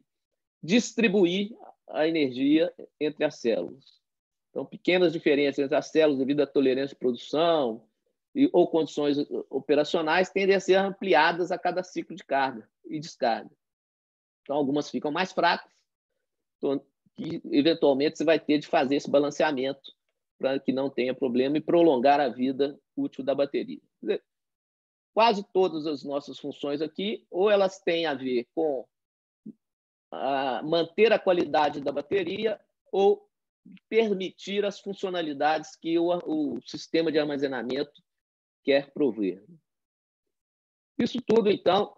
distribuir a energia entre as células. Então, pequenas diferenças entre as células devido à tolerância de produção ou condições operacionais tendem a ser ampliadas a cada ciclo de carga e descarga. Então, algumas ficam mais fracas, que eventualmente você vai ter de fazer esse balanceamento para que não tenha problema e prolongar a vida útil da bateria. Quase todas as nossas funções aqui, ou elas têm a ver com manter a qualidade da bateria ou permitir as funcionalidades que o sistema de armazenamento quer prover. Isso tudo, então,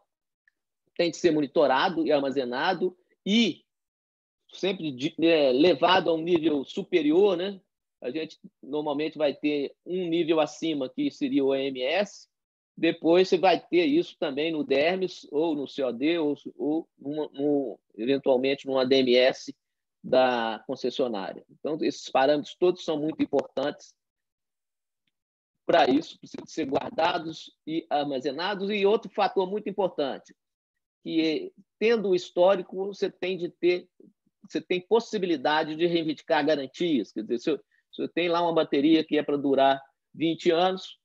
tem de ser monitorado e armazenado e sempre levado a um nível superior, né? A gente normalmente vai ter um nível acima, que seria o EMS, depois você vai ter isso também no DERMS, ou no COD, ou eventualmente no ADMS da concessionária. Então, esses parâmetros todos são muito importantes para isso, precisam ser guardados e armazenados. E outro fator muito importante, que tendo o histórico, você tem possibilidade de reivindicar garantias. Quer dizer, se você tem lá uma bateria que é para durar 20 anos,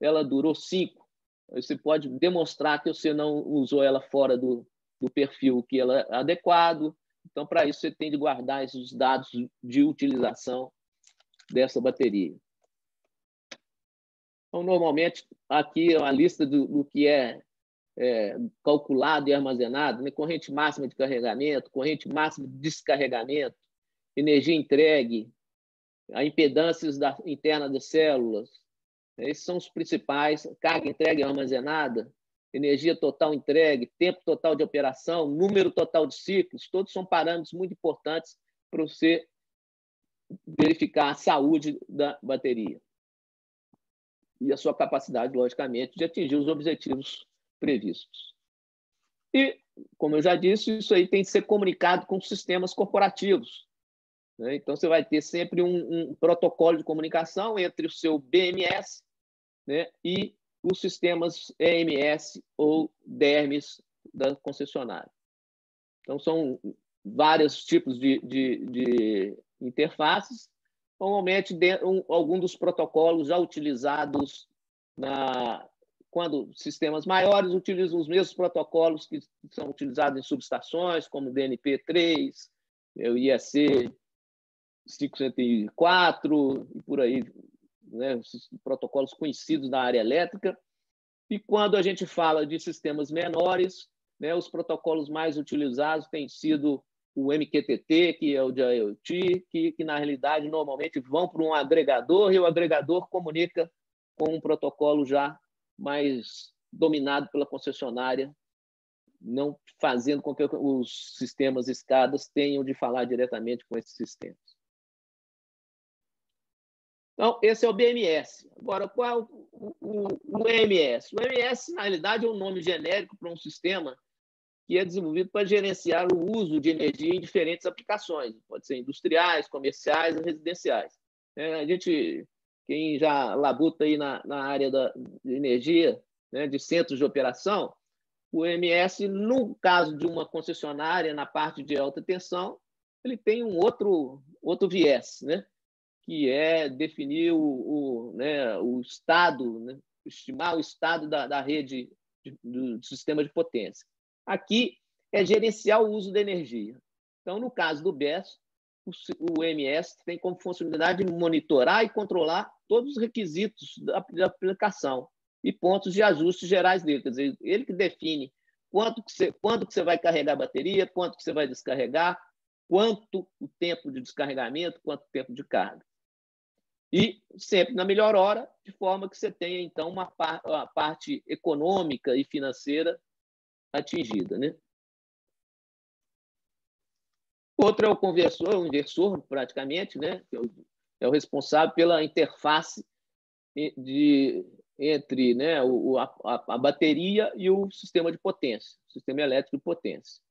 ela durou 5. Você pode demonstrar que você não usou ela fora do perfil que ela é adequado. Então, para isso, você tem de guardar esses dados de utilização dessa bateria. Então, normalmente, aqui é uma lista do que é calculado e armazenado, né? Corrente máxima de carregamento, corrente máxima de descarregamento, energia entregue, a impedância interna das células. Esses são os principais: carga entregue e armazenada, energia total entregue, tempo total de operação, número total de ciclos, todos são parâmetros muito importantes para você verificar a saúde da bateria e a sua capacidade, logicamente, de atingir os objetivos previstos. E, como eu já disse, isso aí tem que ser comunicado com sistemas corporativos, né? Então, você vai ter sempre um protocolo de comunicação entre o seu BMS, né, e os sistemas EMS ou DERMS da concessionária. Então, são vários tipos de interfaces. Normalmente, algum dos protocolos já utilizados quando sistemas maiores utilizam os mesmos protocolos que são utilizados em subestações, como o DNP3, o IEC 504 e por aí, né, protocolos conhecidos da área elétrica. E quando a gente fala de sistemas menores, né, os protocolos mais utilizados têm sido o MQTT, que é o de IoT, que na realidade normalmente vão para um agregador e o agregador comunica com um protocolo já mais dominado pela concessionária, não fazendo com que os sistemas escadas tenham de falar diretamente com esses sistemas. Então, esse é o BMS. Agora, qual é o EMS? O EMS, na realidade, é um nome genérico para um sistema que é desenvolvido para gerenciar o uso de energia em diferentes aplicações. Pode ser industriais, comerciais e residenciais. Quem já labuta aí na área de energia, né, de centros de operação, o EMS, no caso de uma concessionária, na parte de alta tensão, ele tem um outro viés, né, que é definir o estado, né, estimar o estado da rede do sistema de potência. Aqui é gerenciar o uso da energia. Então, no caso do BES, o EMS tem como funcionalidade monitorar e controlar todos os requisitos da aplicação e pontos de ajustes gerais dele. Quer dizer, ele que define quando que você vai carregar a bateria, quanto que você vai descarregar, quanto o tempo de descarregamento, quanto o tempo de carga. E sempre na melhor hora, de forma que você tenha, então, uma parte econômica e financeira atingida, né? Outro é o conversor, o inversor, praticamente, né? Que é o responsável pela interface entre, né, a bateria e o sistema de potência, o sistema elétrico de potência.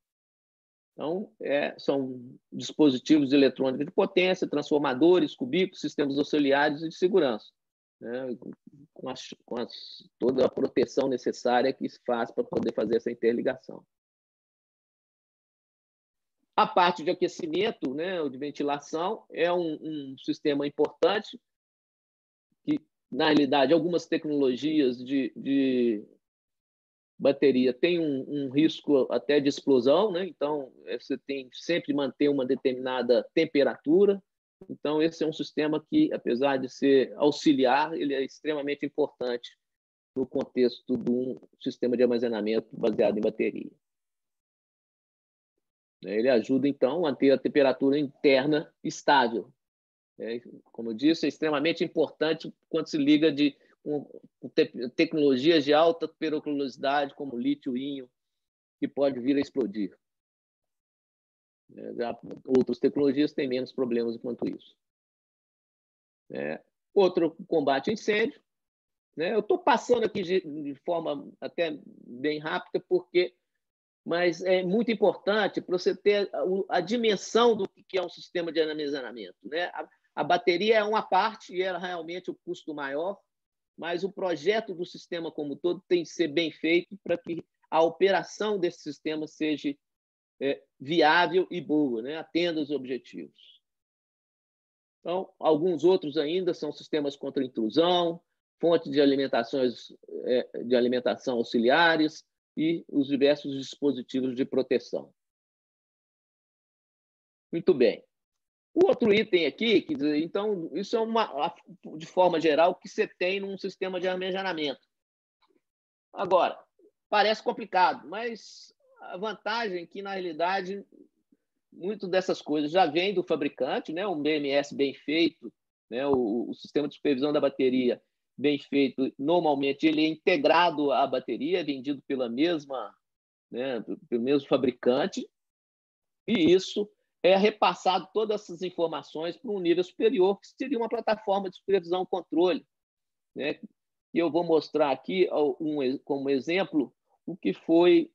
Então, são dispositivos eletrônicos de potência, transformadores, cubículos, sistemas auxiliares e de segurança, né, com toda a proteção necessária que se faz para poder fazer essa interligação. A parte de aquecimento, né, ou de ventilação, é um sistema importante que, na realidade, algumas tecnologias de bateria têm um risco até de explosão, né? Então, você tem sempre manter uma determinada temperatura. Então, esse é um sistema que, apesar de ser auxiliar, ele é extremamente importante no contexto de um sistema de armazenamento baseado em bateria. Ele ajuda, então, a ter a temperatura interna estável. Como eu disse, é extremamente importante quando se liga com tecnologias de alta periculosidade, como lítio-íon, que pode vir a explodir. Já outras tecnologias têm menos problemas quanto isso. Outro combate a incêndio. Eu estou passando aqui de forma até bem rápida, mas é muito importante para você ter a dimensão do que é um sistema de armazenamento. A bateria é uma parte e é realmente o custo maior, mas o projeto do sistema como todo tem que ser bem feito para que a operação desse sistema seja viável e boa, atenda os objetivos. Então, alguns outros ainda são sistemas contra intrusão, fontes de alimentação auxiliares, e os diversos dispositivos de proteção. Muito bem. O outro item aqui, então, isso é de forma geral, o que você tem num sistema de armazenamento. Agora, parece complicado, mas a vantagem é que, na realidade, muito dessas coisas já vem do fabricante, um BMS bem feito, o sistema de supervisão da bateria bem feito, normalmente ele é integrado à bateria, é vendido pelo mesmo fabricante, e isso é repassado todas essas informações para um nível superior, que seria uma plataforma de supervisão e controle, né? E eu vou mostrar aqui, como exemplo, o que foi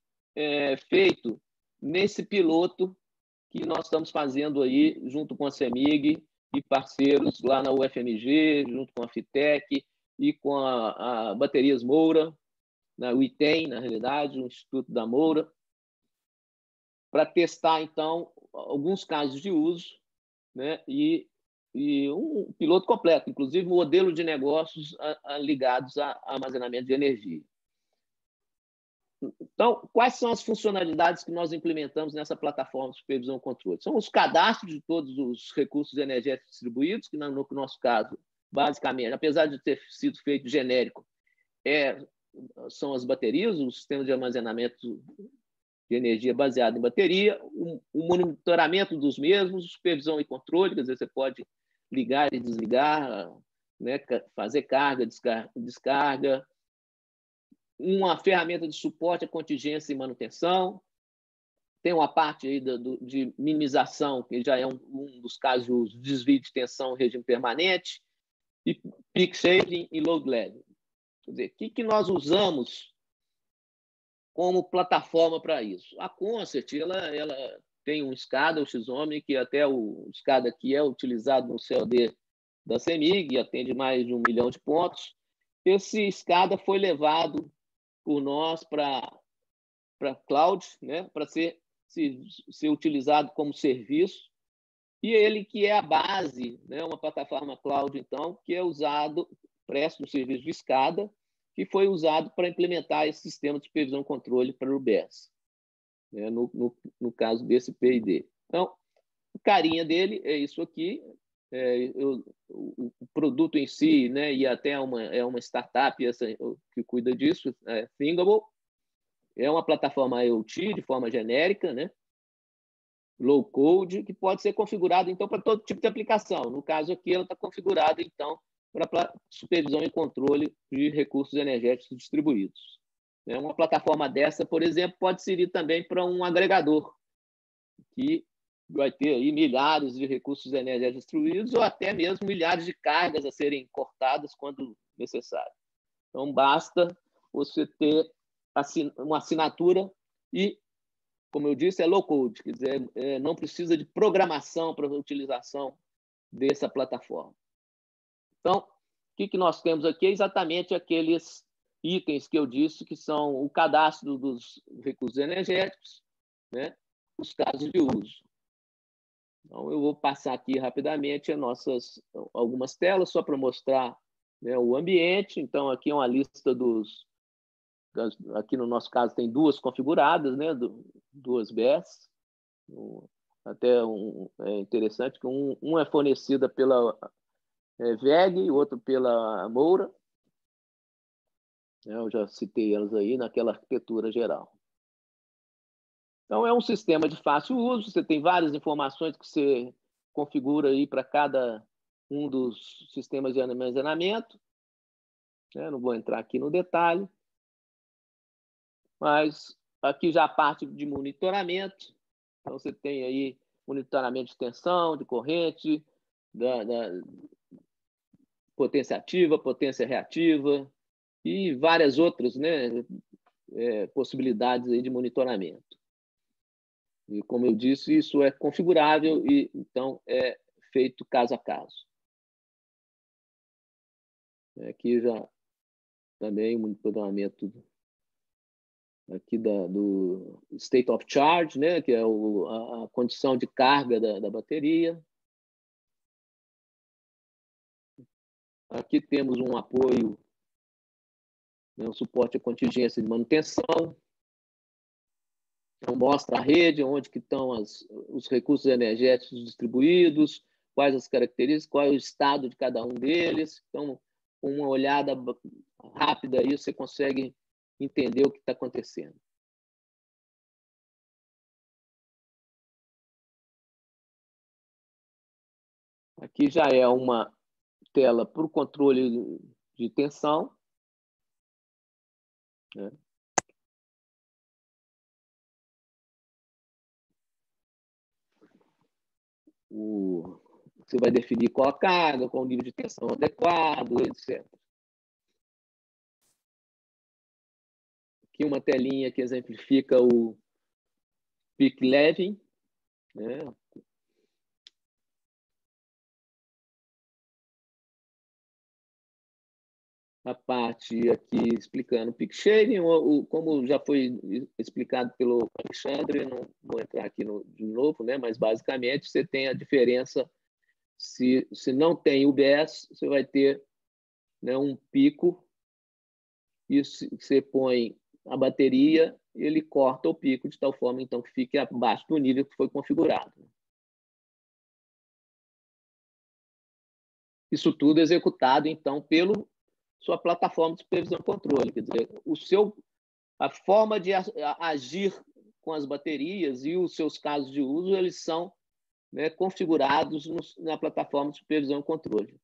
feito nesse piloto que nós estamos fazendo aí, junto com a CEMIG e parceiros lá na UFMG, junto com a FITEC e com a Baterias Moura, na UITEM, na realidade, o Instituto da Moura, para testar, então, alguns casos de uso, né? E um piloto completo, inclusive modelo de negócios ligados a armazenamento de energia. Então, quais são as funcionalidades que nós implementamos nessa plataforma de supervisão e controle? São os cadastros de todos os recursos energéticos distribuídos, que no nosso caso, basicamente, apesar de ter sido feito genérico, são as baterias, o sistema de armazenamento de energia baseado em bateria, o monitoramento dos mesmos, supervisão e controle, quer dizer, você pode ligar e desligar, né, fazer carga, descarga, uma ferramenta de suporte à contingência e manutenção, tem uma parte aí de minimização, que já é um dos casos de desvio de tensão em regime permanente, e peak shaving e load level. Quer dizer, o que nós usamos como plataforma para isso? A Concert, ela tem um SCADA, o X-Omni, que até o SCADA aqui é utilizado no COD da CEMIG, e atende mais de 1 milhão de pontos. Esse SCADA foi levado por nós para cloud, né, para ser utilizado como serviço, e ele que é a base, né, uma plataforma cloud, então, que é usado, presta um serviço de SCADA, que foi usado para implementar esse sistema de supervisão e controle para o BES, né, no caso desse PID. Então, o carinha dele é isso aqui, o produto em si, né, e até é uma startup que cuida disso, Thingable, é uma plataforma IoT de forma genérica, né, low code, que pode ser configurada então para todo tipo de aplicação. No caso aqui, ela está configurada então para supervisão e controle de recursos energéticos distribuídos. Uma plataforma dessa, por exemplo, pode servir também para um agregador que vai ter aí milhares de recursos energéticos distribuídos ou até mesmo milhares de cargas a serem cortadas quando necessário. Então, basta você ter uma assinatura e, como eu disse, é low code, quer dizer, não precisa de programação para a utilização dessa plataforma. Então, o que nós temos aqui é exatamente aqueles itens que eu disse, que são o cadastro dos recursos energéticos, né, os casos de uso. Então, eu vou passar aqui rapidamente algumas telas, só para mostrar, né, o ambiente. Então, aqui é uma lista aqui no nosso caso tem duas configuradas, né, duas BES. Até é interessante que um é fornecida pela VEG e o outro pela Moura. Eu já citei elas aí naquela arquitetura geral. Então, é um sistema de fácil uso, você tem várias informações que você configura aí para cada um dos sistemas de armazenamento. Não vou entrar aqui no detalhe, mas aqui já a parte de monitoramento. Então, você tem aí monitoramento de tensão, de corrente, da potência ativa, potência reativa e várias outras, né, possibilidades aí de monitoramento. E, como eu disse, isso é configurável e, então, é feito caso a caso. Aqui já também o monitoramento aqui do state of charge, né, que é a condição de carga da bateria. Aqui temos um apoio, né, um suporte à contingência de manutenção. Então, mostra a rede, onde que estão os recursos energéticos distribuídos, quais as características, qual é o estado de cada um deles. Então, com uma olhada rápida aí, você consegue entender o que está acontecendo. Aqui já é uma tela para o controle de tensão, né? Você vai definir qual a carga, qual o nível de tensão adequado, etc. Aqui uma telinha que exemplifica o peak leveling, né? A parte aqui explicando o peak shaving, como já foi explicado pelo Alexandre, não vou entrar aqui de novo, né? Mas basicamente você tem a diferença, se não tem UBS, você vai ter, né, um pico, e você põe a bateria, ele corta o pico de tal forma então que fique abaixo do nível que foi configurado. Isso tudo executado então pelo sua plataforma de supervisão e controle, quer dizer, a forma de agir com as baterias e os seus casos de uso, eles são, né, configurados na plataforma de supervisão e controle.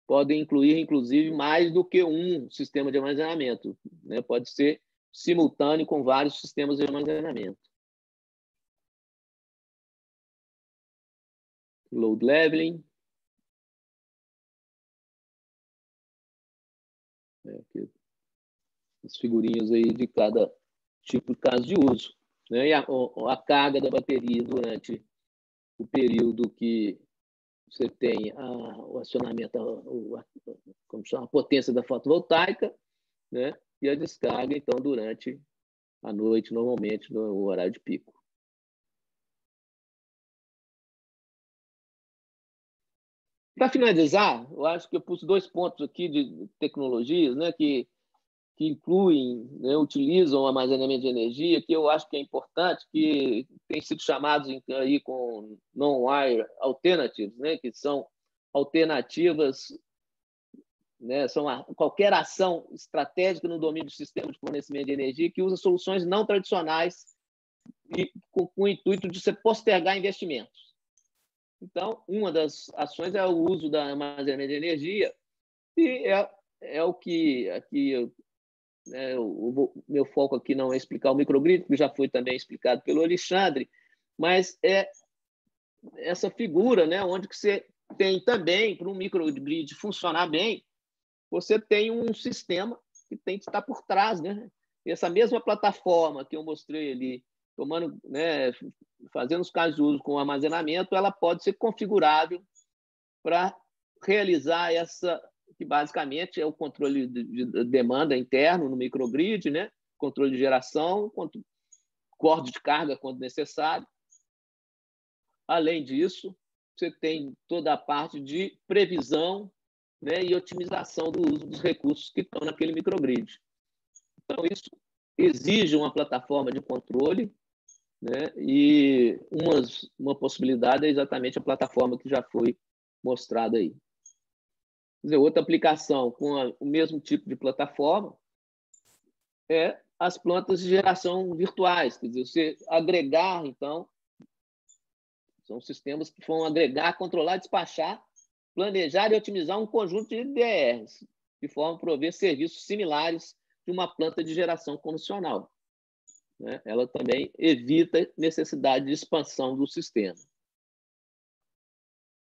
Podem incluir, inclusive, mais do que um sistema de armazenamento, né? Pode ser simultâneo com vários sistemas de armazenamento. Load leveling. Aqui, as figurinhas aí de cada tipo de caso de uso, né? E a carga da bateria durante o período que você tem o acionamento, como chama, a potência da fotovoltaica, né? E a descarga, então, durante a noite, normalmente, no horário de pico. Para finalizar, eu acho que eu pus 2 pontos aqui de tecnologias, né, que incluem, né, utilizam o armazenamento de energia, que eu acho que é importante, que têm sido chamados aí com non-wire alternatives, né, que são alternativas, né, são qualquer ação estratégica no domínio do sistema de fornecimento de energia que usa soluções não tradicionais e com o intuito de se postergar investimentos. Então, uma das ações é o uso da armazenamento de energia, e é o que aqui o meu foco aqui não é explicar o microgrid, que já foi também explicado pelo Alexandre, mas é essa figura, né, onde que você tem também, para um microgrid funcionar bem, você tem um sistema que tem que estar por trás, né? E essa mesma plataforma que eu mostrei ali, tomando, né, fazendo os casos de uso com armazenamento, ela pode ser configurável para realizar essa, que basicamente é o controle de demanda interno no microgrid, né? Controle de geração, corte de carga quando necessário. Além disso, você tem toda a parte de previsão, né, e otimização do uso dos recursos que estão naquele microgrid. Então, isso exige uma plataforma de controle, né, e uma possibilidade é exatamente a plataforma que já foi mostrada aí. Quer dizer, outra aplicação com o mesmo tipo de plataforma é as plantas de geração virtuais. Quer dizer, você agregar, então, são sistemas que vão agregar, controlar, despachar, planejar e otimizar um conjunto de DERs, de forma a prover serviços similares de uma planta de geração convencional, né? Ela também evita necessidade de expansão do sistema,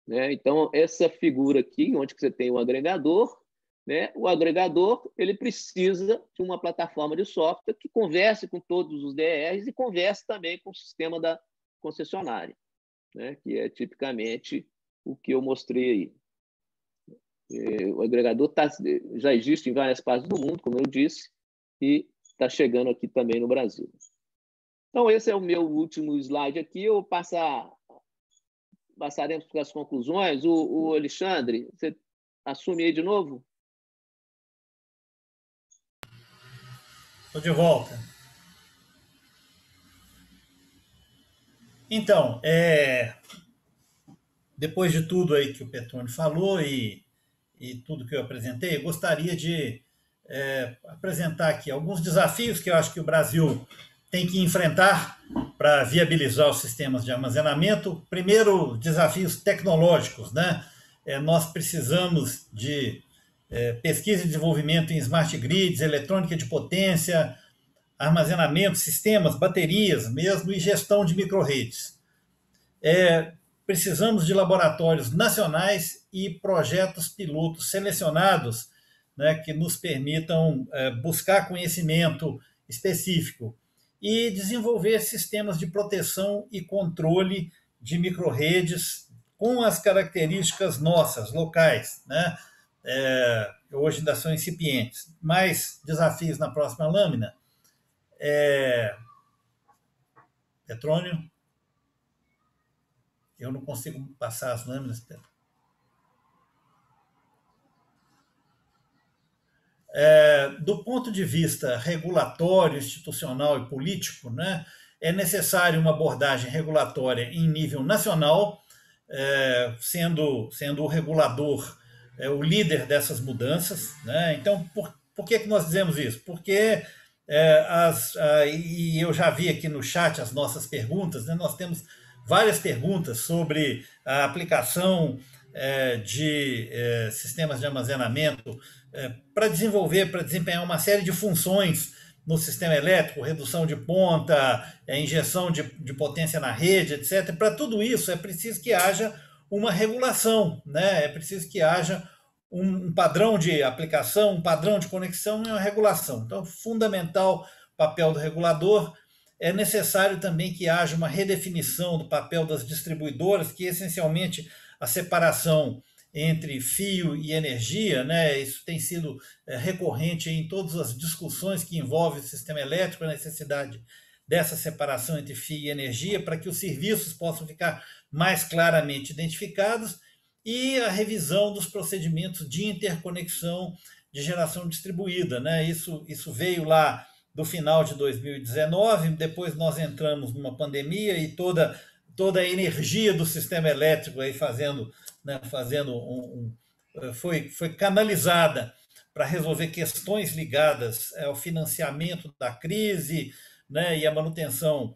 né? Então, essa figura aqui, onde você tem o agregador, né? O agregador ele precisa de uma plataforma de software que converse com todos os DERs e converse também com o sistema da concessionária, né? Que é tipicamente o que eu mostrei aí. O agregador já existe em várias partes do mundo, como eu disse, e está chegando aqui também no Brasil. Então, esse é o meu último slide aqui. Eu passaremos para as conclusões. O Alexandre, você assume aí de novo? Estou de volta. Então, depois de tudo aí que o Petrone falou e tudo que eu apresentei, eu gostaria de apresentar aqui alguns desafios que eu acho que o Brasil tem que enfrentar para viabilizar os sistemas de armazenamento. Primeiro, desafios tecnológicos, né? Nós precisamos de pesquisa e desenvolvimento em smart grids, eletrônica de potência, armazenamento, sistemas, baterias mesmo e gestão de microredes. precisamos de laboratórios nacionais e projetos pilotos selecionados, né, que nos permitam buscar conhecimento específico e desenvolver sistemas de proteção e controle de microrredes com as características nossas, locais, né? Hoje ainda são incipientes. Mais desafios na próxima lâmina. Petrônio. Eu não consigo passar as lâminas, Pedro. Do ponto de vista regulatório, institucional e político, né, é necessário uma abordagem regulatória em nível nacional, sendo o regulador o líder dessas mudanças, né? Então, por que nós dizemos isso? Porque, e eu já vi aqui no chat as nossas perguntas, né? Nós temos várias perguntas sobre a aplicação de sistemas de armazenamento para desempenhar uma série de funções no sistema elétrico, redução de ponta, injeção de potência na rede, etc. Para tudo isso é preciso que haja uma regulação, né? É preciso que haja um padrão de aplicação, um padrão de conexão e uma regulação. Então, fundamental o papel do regulador. É necessário também que haja uma redefinição do papel das distribuidoras, que essencialmente a separação entre fio e energia, né? Isso tem sido recorrente em todas as discussões que envolvem o sistema elétrico, a necessidade dessa separação entre fio e energia, para que os serviços possam ficar mais claramente identificados, e a revisão dos procedimentos de interconexão de geração distribuída, né? Isso veio lá do final de 2019, depois nós entramos numa pandemia e toda a energia do sistema elétrico aí foi canalizada para resolver questões ligadas ao financiamento da crise, né, e a manutenção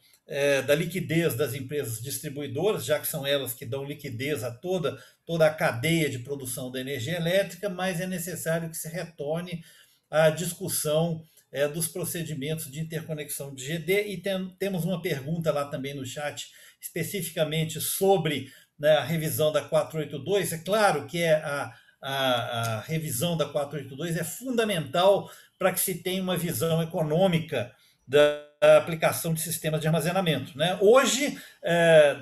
da liquidez das empresas distribuidoras, já que são elas que dão liquidez a toda a cadeia de produção da energia elétrica, mas é necessário que se retorne à discussão dos procedimentos de interconexão de GD, e temos uma pergunta lá também no chat, especificamente sobre, né, a revisão da 482. É claro que a revisão da 482 é fundamental para que se tenha uma visão econômica da aplicação de sistemas de armazenamento, né? Hoje,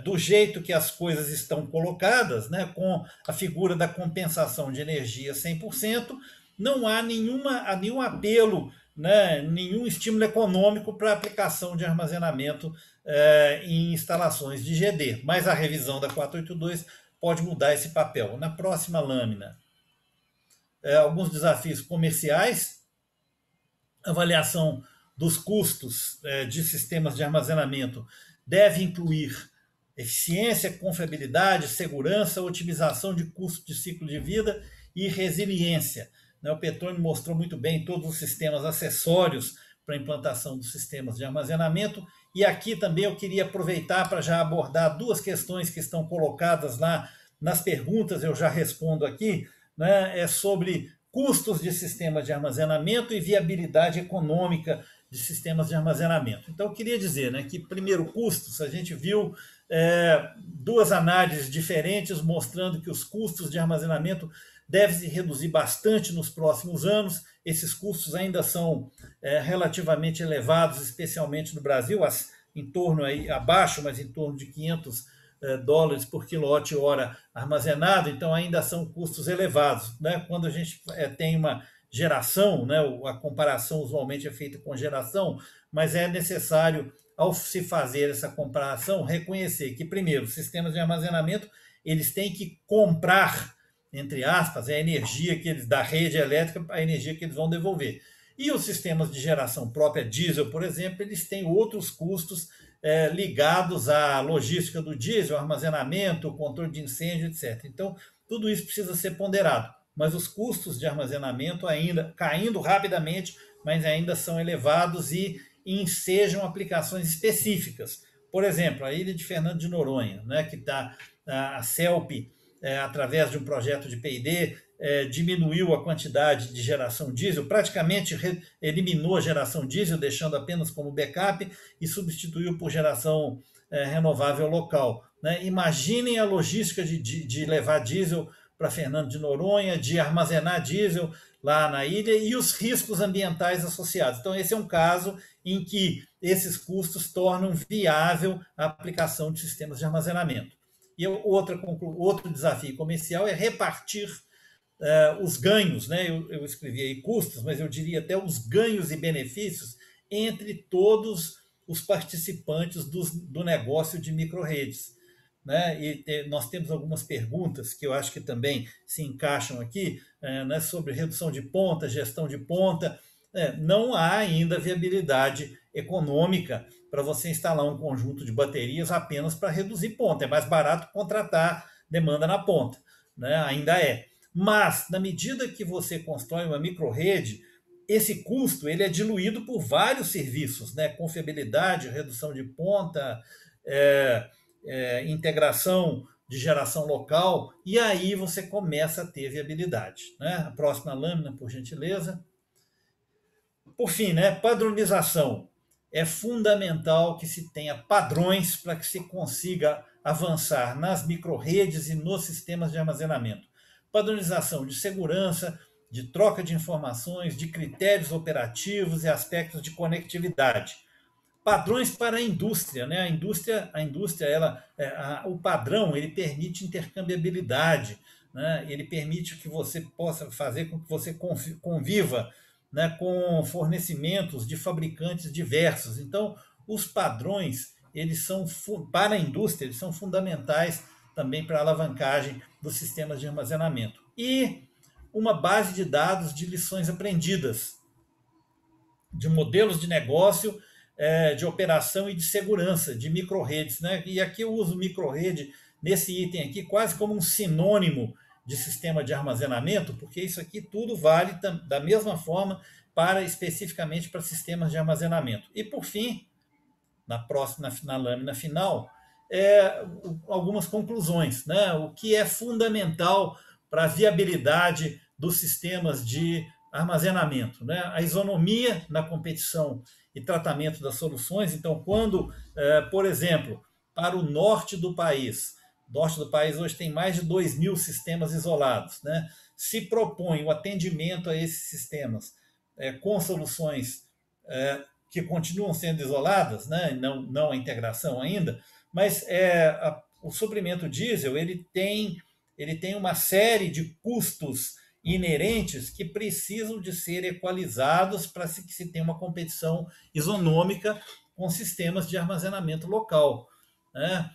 do jeito que as coisas estão colocadas, né, com a figura da compensação de energia 100%, não há nenhum apelo, né, nenhum estímulo econômico para a aplicação de armazenamento em instalações de GD, mas a revisão da 482 pode mudar esse papel. Na próxima lâmina, alguns desafios comerciais, avaliação dos custos de sistemas de armazenamento deve incluir eficiência, confiabilidade, segurança, otimização de custo de ciclo de vida e resiliência. O Petrônio mostrou muito bem todos os sistemas acessórios para a implantação dos sistemas de armazenamento, e aqui também eu queria aproveitar para já abordar duas questões que estão colocadas lá nas perguntas, eu já respondo aqui, né, sobre custos de sistemas de armazenamento e viabilidade econômica de sistemas de armazenamento. Então, eu queria dizer, né, que, primeiro, custos, a gente viu duas análises diferentes mostrando que os custos de armazenamento devem se reduzir bastante nos próximos anos. Esses custos ainda são relativamente elevados, especialmente no Brasil, em torno aí, abaixo, mas em torno de $500 por quilowatt-hora armazenado, então ainda são custos elevados, né? Quando a gente tem uma geração, né, a comparação usualmente é feita com geração, mas é necessário, ao se fazer essa comparação, reconhecer que, primeiro, os sistemas de armazenamento eles têm que comprar, entre aspas, a energia que eles, da rede elétrica, a energia que eles vão devolver. E os sistemas de geração própria, diesel, por exemplo, eles têm outros custos ligados à logística do diesel, armazenamento, controle de incêndio, etc. Então, tudo isso precisa ser ponderado. Mas os custos de armazenamento ainda caindo rapidamente, mas ainda são elevados e ensejam aplicações específicas. Por exemplo, a ilha de Fernando de Noronha, né, que está a CELP, através de um projeto de P&D, diminuiu a quantidade de geração diesel, praticamente eliminou a geração diesel, deixando apenas como backup, e substituiu por geração renovável local. né? Imaginem a logística de levar diesel para Fernando de Noronha, de armazenar diesel lá na ilha e os riscos ambientais associados. Então, esse é um caso em que esses custos tornam viável a aplicação de sistemas de armazenamento. E outro desafio comercial é repartir os ganhos, né? Eu escrevi aí custos, mas eu diria até os ganhos e benefícios entre todos os participantes do negócio de microrredes. Né? E nós temos algumas perguntas que eu acho que também se encaixam aqui, né, sobre redução de ponta, gestão de ponta. Não há ainda viabilidade econômica para você instalar um conjunto de baterias apenas para reduzir ponta. É mais barato contratar demanda na ponta, né? Ainda é. Mas, na medida que você constrói uma microrrede, esse custo ele é diluído por vários serviços, né? Confiabilidade, redução de ponta, integração de geração local, e aí você começa a ter viabilidade. Né? A próxima lâmina, por gentileza. Por fim, né? Padronização. É fundamental que se tenha padrões para que se consiga avançar nas microrredes e nos sistemas de armazenamento. Padronização de segurança, de troca de informações, de critérios operativos e aspectos de conectividade. Padrões para a indústria, né? A indústria o padrão ele permite intercambiabilidade, né? Ele permite que você possa fazer com que você conviva, né, com fornecimentos de fabricantes diversos. Então, os padrões eles são para a indústria eles são fundamentais também para a alavancagem dos sistemas de armazenamento. E uma base de dados de lições aprendidas, de modelos de negócio, de operação e de segurança, de microrredes. Né? E aqui eu uso microrrede nesse item aqui quase como um sinônimo de sistema de armazenamento, porque isso aqui tudo vale da mesma forma especificamente para sistemas de armazenamento. E, por fim, na lâmina final, algumas conclusões. Né? O que é fundamental para a viabilidade dos sistemas de armazenamento. Né? A isonomia na competição e tratamento das soluções. Então, quando, por exemplo, para o norte do país hoje tem mais de 2.000 sistemas isolados, né? Se propõe o atendimento a esses sistemas com soluções que continuam sendo isoladas, né? Não a integração ainda, mas o suprimento diesel ele tem uma série de custos inerentes que precisam de ser equalizados para que se tenha uma competição isonômica com sistemas de armazenamento local, né?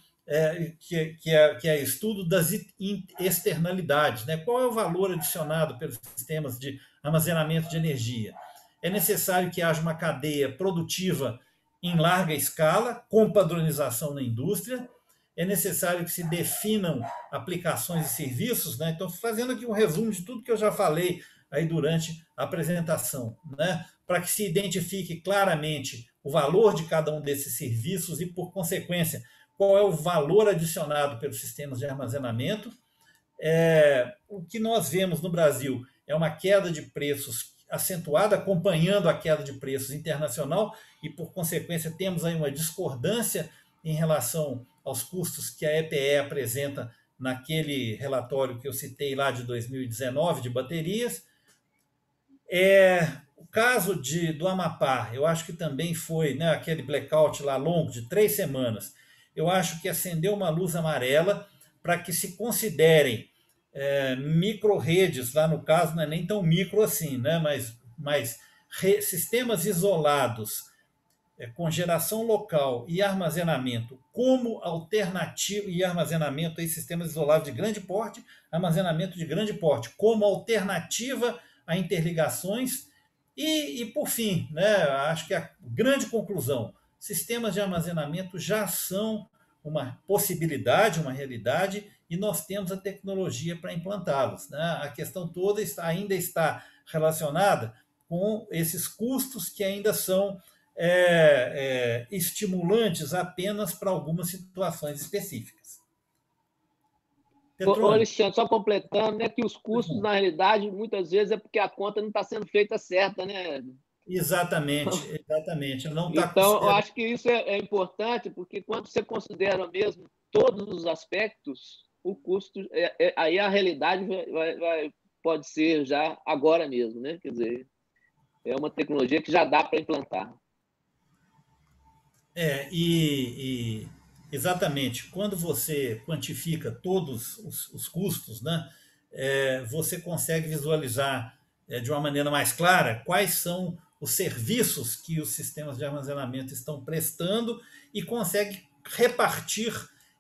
Que é estudo das externalidades, né? Qual é o valor adicionado pelos sistemas de armazenamento de energia? É necessário que haja uma cadeia produtiva em larga escala, com padronização na indústria. É necessário que se definam aplicações e serviços, né? Então, fazendo aqui um resumo de tudo que eu já falei aí durante a apresentação, né? Para que se identifique claramente o valor de cada um desses serviços e, por consequência, qual é o valor adicionado pelos sistemas de armazenamento. O que nós vemos no Brasil é uma queda de preços acentuada, acompanhando a queda de preços internacional, e, por consequência, temos aí uma discordância em relação aos custos que a EPE apresenta naquele relatório que eu citei lá de 2019 de baterias. O caso do Amapá, eu acho que também foi, né, aquele blackout lá longo de 3 semanas. Eu acho que acendeu uma luz amarela para que se considerem micro-redes, lá no caso não é nem tão micro assim, né, mas sistemas isolados com geração local e armazenamento como alternativa, e armazenamento em sistemas isolados de grande porte, armazenamento de grande porte como alternativa a interligações. E por fim, né, acho que a grande conclusão, sistemas de armazenamento já são uma possibilidade, uma realidade, e nós temos a tecnologia para implantá-los. Né? A questão toda ainda está relacionada com esses custos que ainda são estimulantes apenas para algumas situações específicas. Ô, Alexandre, só completando, né, que os custos, na realidade, muitas vezes é porque a conta não está sendo feita certa, né? Exatamente, exatamente. Não está Então, eu considerando. acho que isso é importante, porque quando você considera mesmo todos os aspectos, o custo, aí a realidade pode ser já agora mesmo, né? Quer dizer, é uma tecnologia que já dá para implantar. Exatamente, quando você quantifica todos os custos, né, você consegue visualizar de uma maneira mais clara quais são os serviços que os sistemas de armazenamento estão prestando e consegue repartir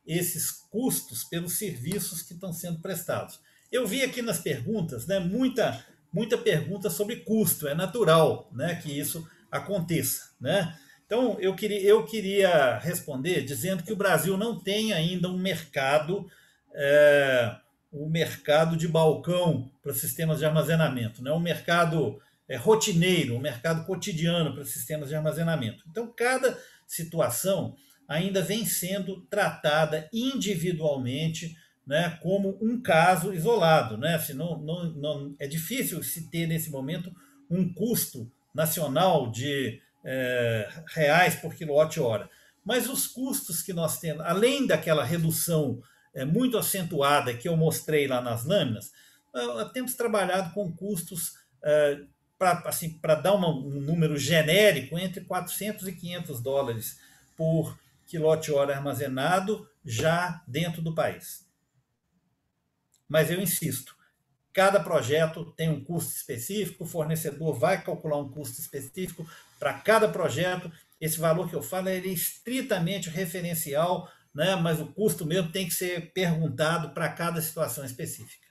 esses custos pelos serviços que estão sendo prestados. Eu vi aqui nas perguntas, né, muita pergunta sobre custo. É natural, né, que isso aconteça, né? Então, eu queria responder dizendo que o Brasil não tem ainda é, um mercado de balcão para sistemas de armazenamento, né? Um mercado rotineiro, um mercado cotidiano para sistemas de armazenamento. Então, cada situação ainda vem sendo tratada individualmente, né, como um caso isolado. Né? Se é difícil se ter, nesse momento, um custo nacional de reais por quilowatt-hora. Mas os custos que nós temos, além daquela redução muito acentuada que eu mostrei lá nas lâminas, temos trabalhado com custos para assim, dar um número genérico entre 400 e 500 dólares por quilowatt-hora armazenado já dentro do país. Mas eu insisto, cada projeto tem um custo específico, o fornecedor vai calcular um custo específico para cada projeto. Esse valor que eu falo ele é estritamente referencial, né? Mas o custo mesmo tem que ser perguntado para cada situação específica.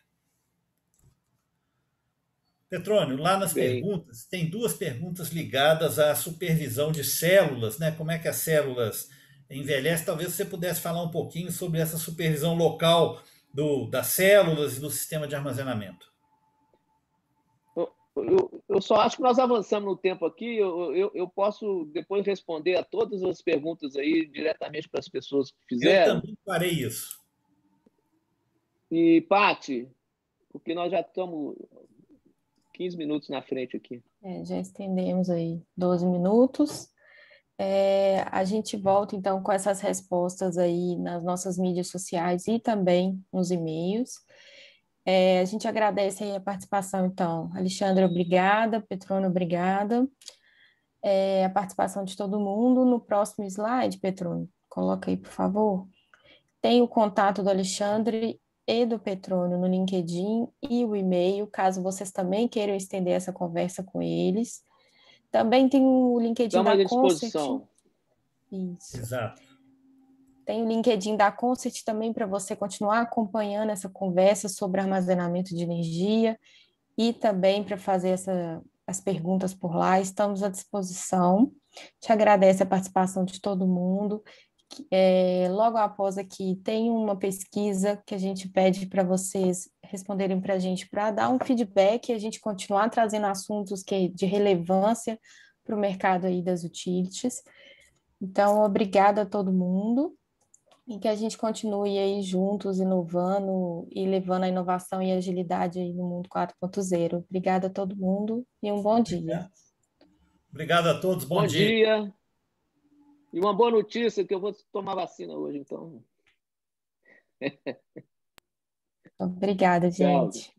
Petrônio, lá nas Bem, perguntas, tem duas perguntas ligadas à supervisão de células, né? Como é que as células envelhecem? Talvez você pudesse falar um pouquinho sobre essa supervisão local das células e do sistema de armazenamento. eu só acho que nós avançamos no tempo aqui. Eu posso depois responder a todas as perguntas aí diretamente para as pessoas que Eu fizeram. também farei isso. E, Pati, porque nós já estamos 15 minutos na frente aqui. Já estendemos aí 12 minutos. A gente volta então com essas respostas aí nas nossas mídias sociais e também nos e-mails. A gente agradece aí a participação, então. Alexandre, obrigada. Petrônio, obrigada. A participação de todo mundo. No próximo slide, Petrônio, coloca aí, por favor. Tem o contato do Alexandre e do Petrônio no LinkedIn e o e-mail, caso vocês também queiram estender essa conversa com eles. Também tem o LinkedIn Estamos da à Concert. disposição. Isso. Exato. Tem o LinkedIn da Concert também para você continuar acompanhando essa conversa sobre armazenamento de energia e também para fazer as perguntas por lá. Estamos à disposição. Te agradece a participação de todo mundo. Logo após aqui, tem uma pesquisa que a gente pede para vocês responderem para a gente, para dar um feedback e a gente continuar trazendo assuntos de relevância para o mercado aí das utilities. Então, obrigada a todo mundo e que a gente continue aí juntos, inovando e levando a inovação e agilidade aí no mundo 4.0. Obrigada a todo mundo e um bom dia. Obrigado a todos, bom Bom dia. dia. E uma boa notícia que eu vou tomar vacina hoje, então. Obrigada, Tchau. gente.